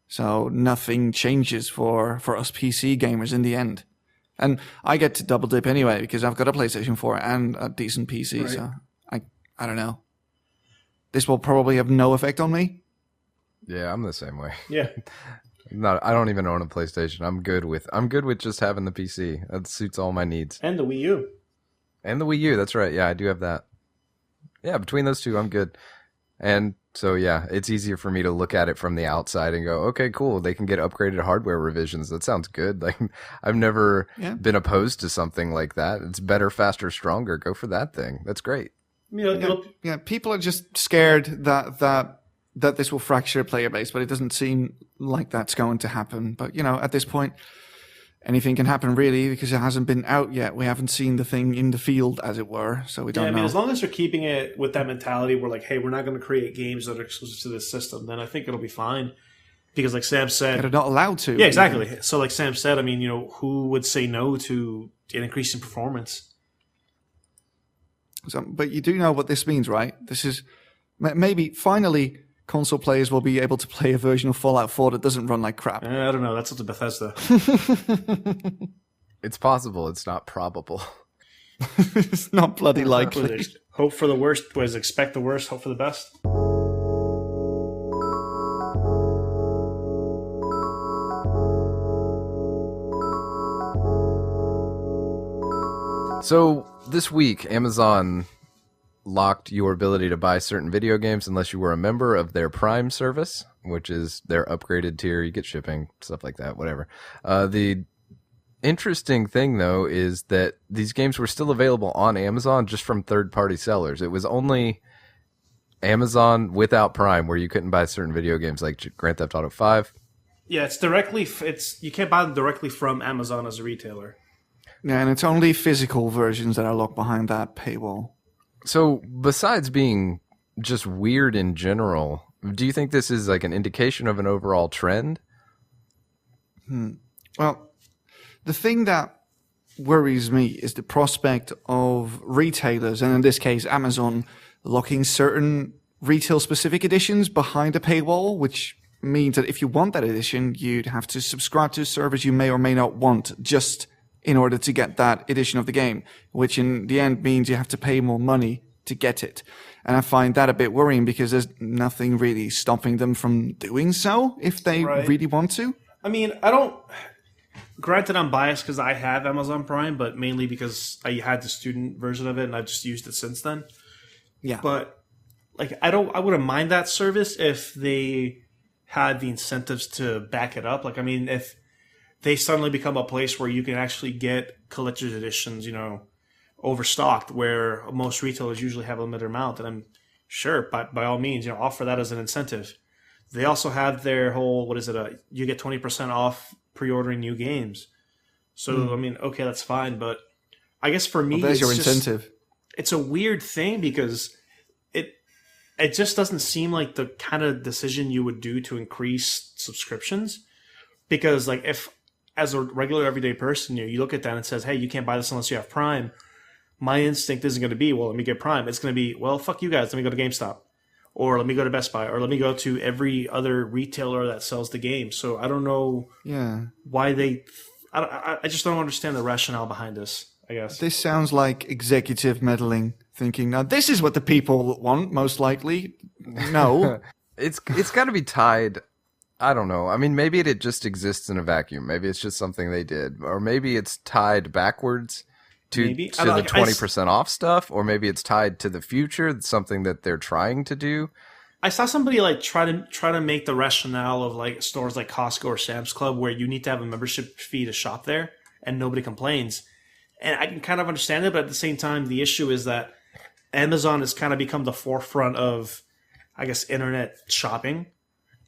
So nothing changes for us PC gamers in the end. And I get to double dip anyway, because I've got a PlayStation 4 and a decent PC, right. So I don't know. This will probably have no effect on me. Yeah, I'm the same way. Yeah. I don't even own a PlayStation. I'm good with just having the PC. That suits all my needs. And the Wii U. And the Wii U, that's right. Yeah, I do have that. Yeah, between those two, I'm good. And so, yeah, it's easier for me to look at it from the outside and go, okay, cool. They can get upgraded hardware revisions. That sounds good. Like, I've never been opposed to something like that. It's better, faster, stronger. Go for that thing. That's great. Yeah, people are just scared that this will fracture player base, but it doesn't seem like that's going to happen. But, at this point, anything can happen really, because it hasn't been out yet. We haven't seen the thing in the field, as it were, so we don't know. I mean, as long as they're keeping it with that mentality, we're like, hey, we're not going to create games that are exclusive to this system, then I think it'll be fine. Because like Sam said... They're not allowed to. Yeah, exactly. So like Sam said, I mean, who would say no to an increase in performance? So, but you do know what this means, right? This is... Maybe, finally... console players will be able to play a version of Fallout 4 that doesn't run like crap. I don't know. That's up to Bethesda. It's possible. It's not probable. It's not bloody likely. Hope for the worst. Expect the worst, hope for the best. So this week, Amazon locked your ability to buy certain video games unless you were a member of their Prime service, which is their upgraded tier. You get shipping, stuff like that, whatever. The interesting thing, though, is that these games were still available on Amazon just from third-party sellers. It was only Amazon without Prime where you couldn't buy certain video games like Grand Theft Auto 5. Yeah, it's directly. You can't buy them directly from Amazon as a retailer. Yeah, and it's only physical versions that are locked behind that paywall. So, besides being just weird in general, do you think this is like an indication of an overall trend? Well, the thing that worries me is the prospect of retailers, and in this case Amazon, locking certain retail-specific editions behind a paywall, which means that if you want that edition, you'd have to subscribe to a service you may or may not want just in order to get that edition of the game, which in the end means you have to pay more money to get it. And I find that a bit worrying because there's nothing really stopping them from doing so if they really want to. I mean, granted, I'm biased because I have Amazon Prime, but mainly because I had the student version of it and I've just used it since then. Yeah. But like, I wouldn't mind that service if they had the incentives to back it up. Like, I mean, if they suddenly become a place where you can actually get collector's editions, overstocked, where most retailers usually have a limited amount, and I'm sure, by all means, offer that as an incentive. They also have their whole, you get 20% off pre-ordering new games. So, I mean, okay, that's fine, but I guess for me, there's your incentive. It's a weird thing because it just doesn't seem like the kind of decision you would do to increase subscriptions. Because, like, if as a regular everyday person, you look at that and it says, hey, you can't buy this unless you have Prime. My instinct isn't going to be, well, let me get Prime. It's going to be, well, fuck you guys. Let me go to GameStop. Or let me go to Best Buy. Or let me go to every other retailer that sells the game. So I don't know why they... I just don't understand the rationale behind this, I guess. This sounds like executive meddling, thinking, now this is what the people want, most likely. No. It's got to be tied... I don't know. I mean, maybe it just exists in a vacuum. Maybe it's just something they did. Or maybe it's tied backwards to the 20% off stuff. Or maybe it's tied to the future, something that they're trying to do. I saw somebody like try to make the rationale of like stores like Costco or Sam's Club where you need to have a membership fee to shop there and nobody complains. And I can kind of understand it, but at the same time, the issue is that Amazon has kind of become the forefront of, I guess, internet shopping.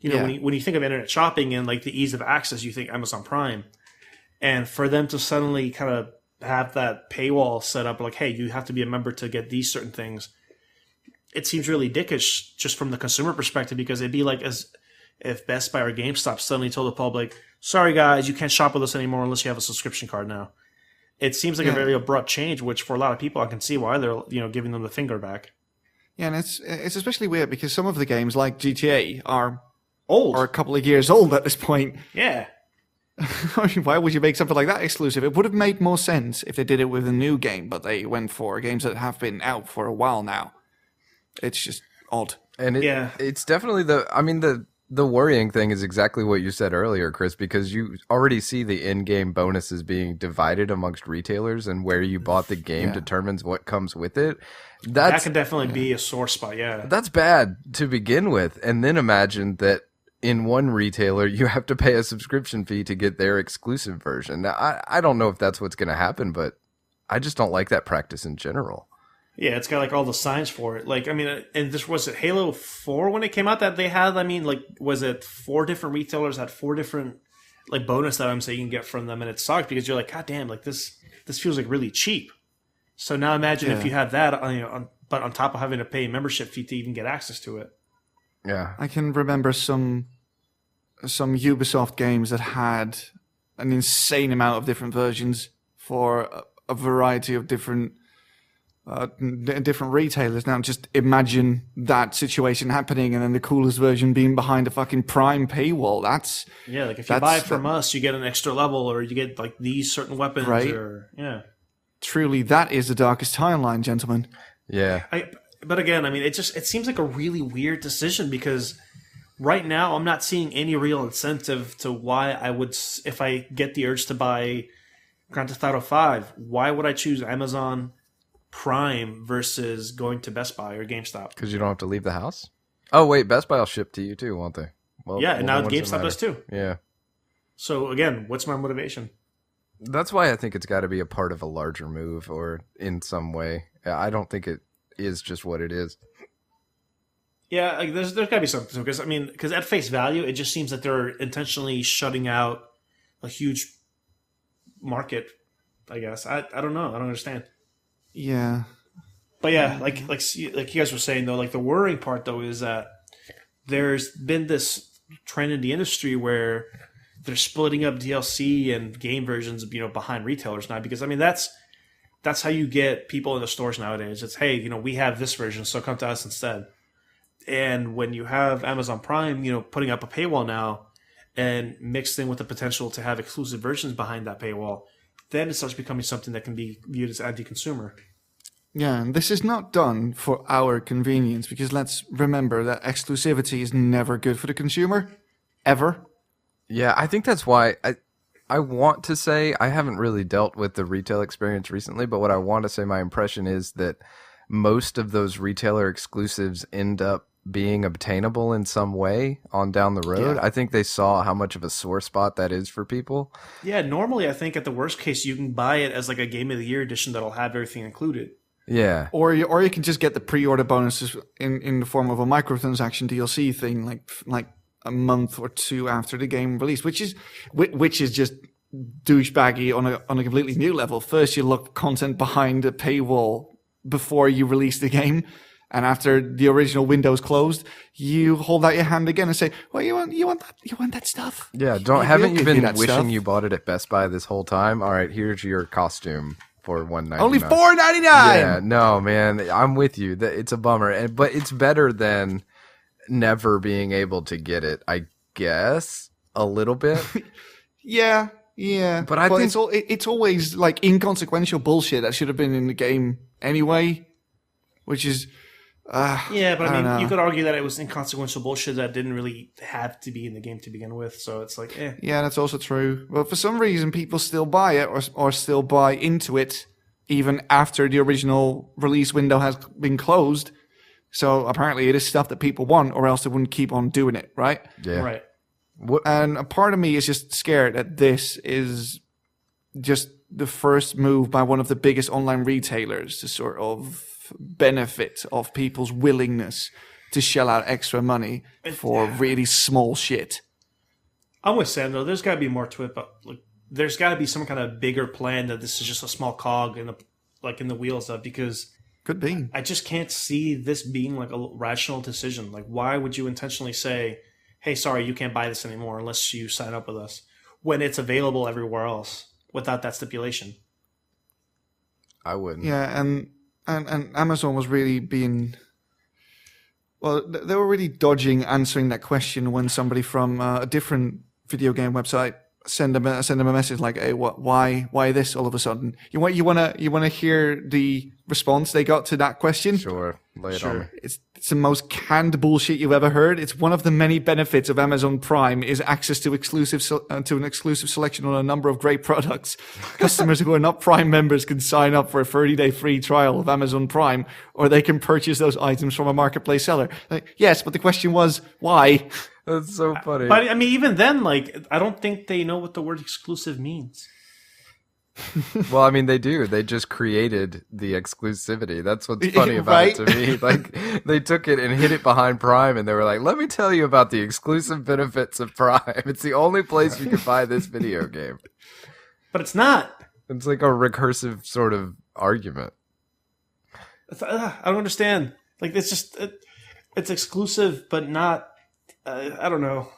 When you think of internet shopping and like the ease of access, you think Amazon Prime. And for them to suddenly kind of have that paywall set up, like, hey, you have to be a member to get these certain things, it seems really dickish just from the consumer perspective, because it'd be like as if Best Buy or GameStop suddenly told the public, sorry guys, you can't shop with us anymore unless you have a subscription card now. It seems like a very abrupt change, which for a lot of people, I can see why they're giving them the finger back. Yeah, and it's especially weird because some of the games like GTA are old, or a couple of years old at this point. Yeah. I mean, why would you make something like that exclusive? It would have made more sense if they did it with a new game, but they went for games that have been out for a while now. It's just odd. And it's definitely the worrying thing is exactly what you said earlier, Chris, because you already see the in-game bonuses being divided amongst retailers, and where you bought the game determines what comes with it. That can definitely be a sore spot, yeah. That's bad to begin with. And then imagine that in one retailer, you have to pay a subscription fee to get their exclusive version. Now, I don't know if that's what's going to happen, but I just don't like that practice in general. Yeah, it's got like all the signs for it. Like, I mean, and this was it Halo 4 when it came out that they had, I mean, like, was it 4 different retailers had 4 different like bonus items that you can get from them, and it sucked because you're like, God damn, like this feels like really cheap. So now imagine if you have that, but on top of having to pay a membership fee to even get access to it. Yeah, I can remember some Ubisoft games that had an insane amount of different versions for a variety of different retailers. Now, just imagine that situation happening, and then the coolest version being behind a fucking Prime paywall. Like if you buy it from us, you get an extra level, or you get like these certain weapons, right? Truly, that is the darkest timeline, gentlemen. Yeah. But again, I mean, it seems like a really weird decision, because right now I'm not seeing any real incentive to why I would, if I get the urge to buy Grand Theft Auto 5, why would I choose Amazon Prime versus going to Best Buy or GameStop? Because you don't have to leave the house. Oh wait, Best Buy will ship to you too, won't they? Well, Yeah, and now the ones that GameStop matter. does too. Yeah. So again, what's my motivation? That's why I think it's got to be a part of a larger move or in some way. I don't think it is just what it is. Yeah, like there's got to be something, because at face value, it just seems that they're intentionally shutting out a huge market. I guess I don't know. I don't understand. Yeah. But yeah, like you guys were saying though, like the worrying part though is that there's been this trend in the industry where they're splitting up DLC and game versions, behind retailers now, because that's how you get people in the stores nowadays. It's, hey, we have this version, so come to us instead. And when you have Amazon Prime, putting up a paywall now and mixed in with the potential to have exclusive versions behind that paywall, then it starts becoming something that can be viewed as anti-consumer. Yeah, and this is not done for our convenience, because let's remember that exclusivity is never good for the consumer, ever. Yeah, I think that's why I want to say, I haven't really dealt with the retail experience recently, but what I want to say, my impression is that most of those retailer exclusives end up being obtainable in some way on down the road. Yeah. I think they saw how much of a sore spot that is for people. Yeah, normally I think at the worst case you can buy it as like a Game of the Year edition that'll have everything included. Yeah. Or you can just get the pre-order bonuses in the form of a microtransaction DLC thing, like a month or two after the game release, which is just douchebaggy on a completely new level. First, you look content behind a paywall before you release the game, and after the original window's closed, you hold out your hand again and say, "Well, you want that stuff?" Yeah. We'll Haven't you give been that wishing stuff. you bought it at Best Buy this whole time? All right, here's your costume for $1.99. Only $4.99. Yeah, no, man, I'm with you. It's a bummer, but it's better than never being able to get it, I guess, a little bit. Yeah. But I think it's always like inconsequential bullshit that should have been in the game anyway, which is. Yeah, but I don't mean, know. you could argue that it was inconsequential bullshit that didn't really have to be in the game to begin with. So it's like, eh. Yeah, that's also true. But for some reason, people still buy it or still buy into it even after the original release window has been closed. So apparently it is stuff that people want, or else they wouldn't keep on doing it, right? yeah. Right. And a part of me is just scared that this is just the first move by one of the biggest online retailers to sort of benefit of people's willingness to shell out extra money for really small shit. I'm with Sam though. There's got to be more to it, but like, there's got to be some kind of bigger plan that this is just a small cog in the wheels of, because Could be. I just can't see this being like a rational decision. Like, why would you intentionally say, "Hey, sorry, you can't buy this anymore unless you sign up with us," when it's available everywhere else without that stipulation? I wouldn't. Yeah, and Amazon was really being... Well, they were really dodging answering that question when somebody from a different video game website send them a message like, "Hey, why this all of a sudden?" You want to hear the response they got to that question? Sure. Lay it on me. It's the most canned bullshit you've ever heard. It's one of the many benefits of Amazon Prime is access to an exclusive selection on a number of great products. Customers who are not Prime members can sign up for a 30-day free trial of Amazon Prime, or they can purchase those items from a marketplace seller. Like, yes, but the question was why? That's so funny. But I mean, even then, like, I don't think they know what the word exclusive means. Well, I mean, they do. They just created the exclusivity. That's what's funny about it to me. Like, they took it and hid it behind Prime, and they were like, "Let me tell you about the exclusive benefits of Prime. It's the only place you can buy this video game." But it's not. It's like a recursive sort of argument. I don't understand. Like, it's just it's exclusive, but not. I don't know.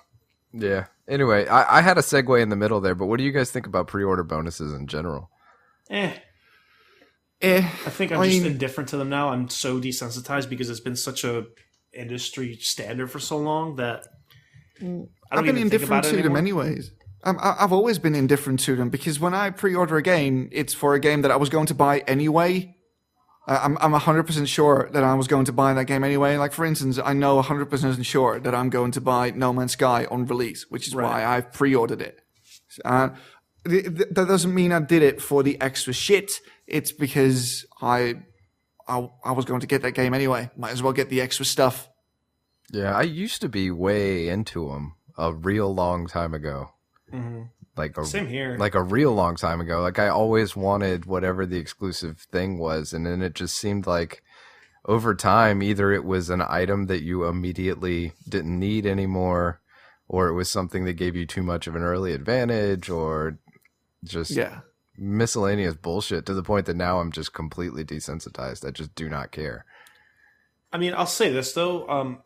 Yeah. Anyway, I had a segue in the middle there, but what do you guys think about pre-order bonuses in general? I think I'm just indifferent to them now. I'm so desensitized because it's been such a industry standard for so long that I've been indifferent to them anyways. I've always been indifferent to them because when I pre-order a game, it's for a game that I was going to buy anyway. I'm 100% sure that I was going to buy that game anyway. Like, for instance, I know 100% sure that I'm going to buy No Man's Sky on release, which is why I've pre-ordered it. that doesn't mean I did it for the extra shit. It's because I was going to get that game anyway. Might as well get the extra stuff. Yeah, I used to be way into them a real long time ago. Mm-hmm. Same here. Like a real long time ago. Like I always wanted whatever the exclusive thing was, and then it just seemed like over time either it was an item that you immediately didn't need anymore, or it was something that gave you too much of an early advantage, or just miscellaneous bullshit to the point that now I'm just completely desensitized. I just do not care. I mean, I'll say this though.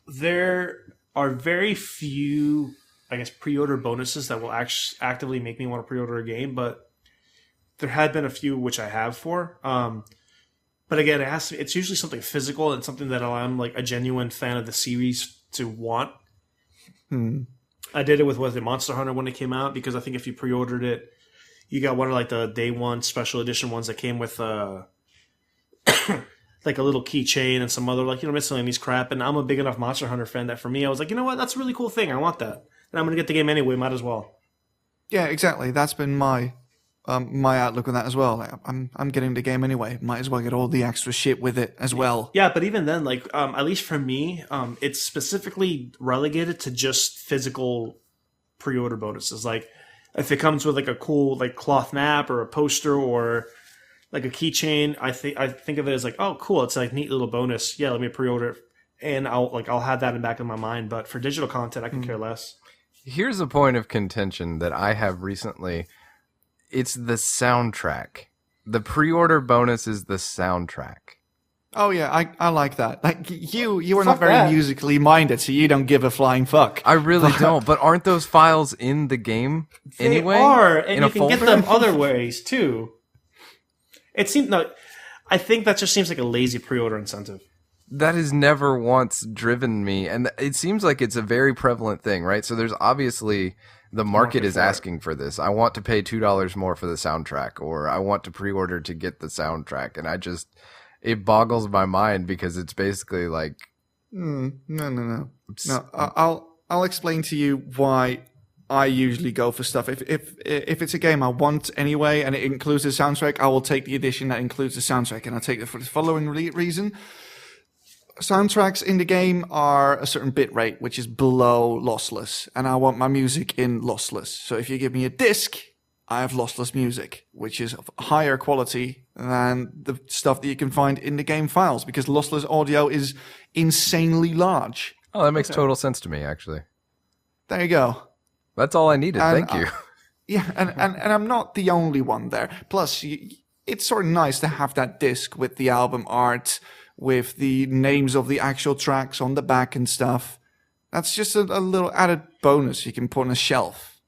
There are very few, I guess, pre-order bonuses that will actively make me want to pre-order a game, but there had been a few which I have for. But again, it's usually something physical and something that I'm like a genuine fan of the series to want. I did it with Monster Hunter when it came out, because I think if you pre-ordered it, you got one of like the day one special edition ones that came with like a little keychain and some other miscellaneous crap. And I'm a big enough Monster Hunter fan that for me, I was like, you know what, that's a really cool thing. I want that, and I'm gonna get the game anyway. Might as well. Yeah, exactly. That's been my outlook on that as well. Like, I'm getting the game anyway. Might as well get all the extra shit with it as well. Yeah, but even then, like at least for me, it's specifically relegated to just physical pre-order bonuses. Like if it comes with like a cool like cloth map or a poster or like a keychain, I think of it as like, oh cool, it's like a neat little bonus. Yeah, let me pre-order it, and I'll have that in the back of my mind. But for digital content, I can care less. Here's a point of contention that I have recently. It's the soundtrack. The pre-order bonus is the soundtrack. Oh yeah, I like that. Like you are not very musically minded, so you don't give a flying fuck. I really don't. But aren't those files in the game anyway? They are, and you can get them other ways too. It seems I think that just seems like a lazy pre-order incentive. That has never once driven me, and it seems like it's a very prevalent thing, right? So there's obviously the market is asking for this. I want to pay $2 more for the soundtrack, or I want to pre-order to get the soundtrack, and it boggles my mind because it's basically like no. I'll explain to you why I usually go for stuff. If it's a game I want anyway and it includes the soundtrack, I will take the edition that includes the soundtrack, and I'll take it for the following reason. Soundtracks in the game are a certain bit rate, which is below lossless, and I want my music in lossless. So if you give me a disc, I have lossless music, which is of higher quality than the stuff that you can find in the game files, because lossless audio is insanely large. Oh, that makes total sense to me, actually. There you go. That's all I needed. Thank you. Yeah, and I'm not the only one there. Plus, it's sort of nice to have that disc with the album art, with the names of the actual tracks on the back and stuff. That's just a little added bonus you can put on a shelf.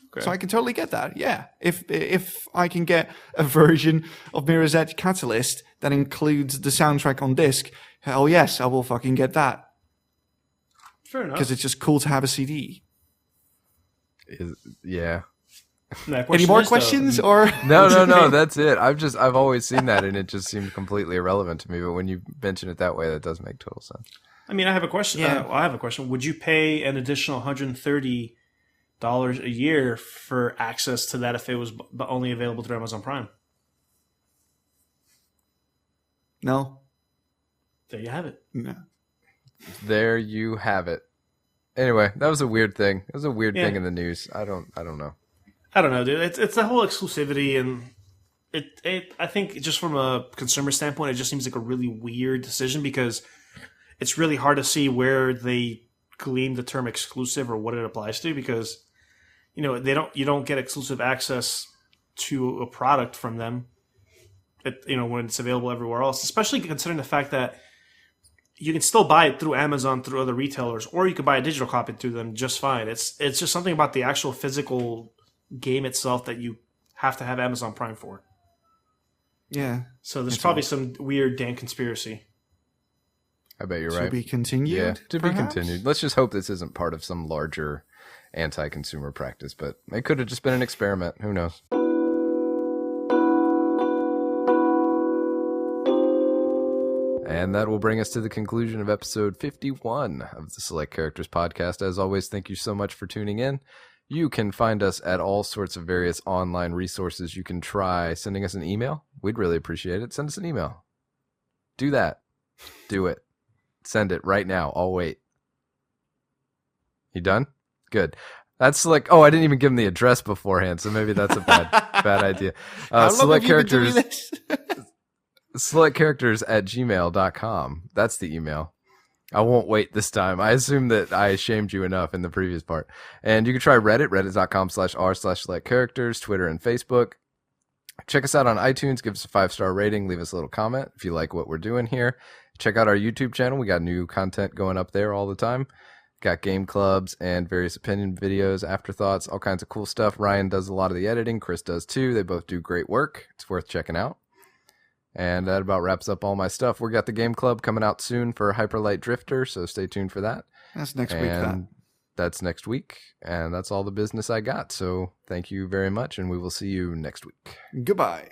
Okay. So I can totally get that, yeah. If I can get a version of Mirror's Edge Catalyst that includes the soundtrack on disc, hell yes, I will fucking get that. Fair enough. Because it's just cool to have a CD. Yeah. Any more questions or no, that's it. I've always seen that and it just seemed completely irrelevant to me, but when you mention it that way, that does make total sense. I mean, I have a question. Yeah. I have a question. Would you pay an additional $130 a year for access to that if it was only available through Amazon Prime? No. There you have it. No. There you have it. Anyway, that was a weird thing. It was a weird thing in the news. I don't know. I don't know, dude. It's the whole exclusivity, and it. I think just from a consumer standpoint, it just seems like a really weird decision because it's really hard to see where they glean the term exclusive or what it applies to, because you don't get exclusive access to a product from them. When it's available everywhere else, especially considering the fact that you can still buy it through Amazon, through other retailers, or you could buy a digital copy through them just fine. It's just something about the actual physical game itself that you have to have Amazon Prime for. Yeah. So there's probably some weird damn conspiracy. I bet you're right. To be continued? Yeah, to perhaps? be continued. Let's just hope this isn't part of some larger anti-consumer practice, but it could have just been an experiment. Who knows? And that will bring us to the conclusion of episode 51 of the Select Characters podcast. As always, thank you so much for tuning in. You can find us at all sorts of various online resources. You can try sending us an email. We'd really appreciate it. Send us an email. Do that. Do it. Send it right now. I'll wait. You done? Good. That's like, oh, I didn't even give him the address beforehand, so maybe that's a bad idea. Select characters. Select characters at gmail.com. That's the email. I won't wait this time. I assume that I shamed you enough in the previous part. And you can try Reddit, reddit.com/r/select characters, Twitter and Facebook. Check us out on iTunes. Give us a 5-star rating. Leave us a little comment if you like what we're doing here. Check out our YouTube channel. We got new content going up there all the time. Got game clubs and various opinion videos, afterthoughts, all kinds of cool stuff. Ryan does a lot of the editing. Chris does too. They both do great work. It's worth checking out. And that about wraps up all my stuff. We got the game club coming out soon for Hyperlight Drifter, so stay tuned for that. That's next week. That's next week. And that's all the business I got. So thank you very much, and we will see you next week. Goodbye.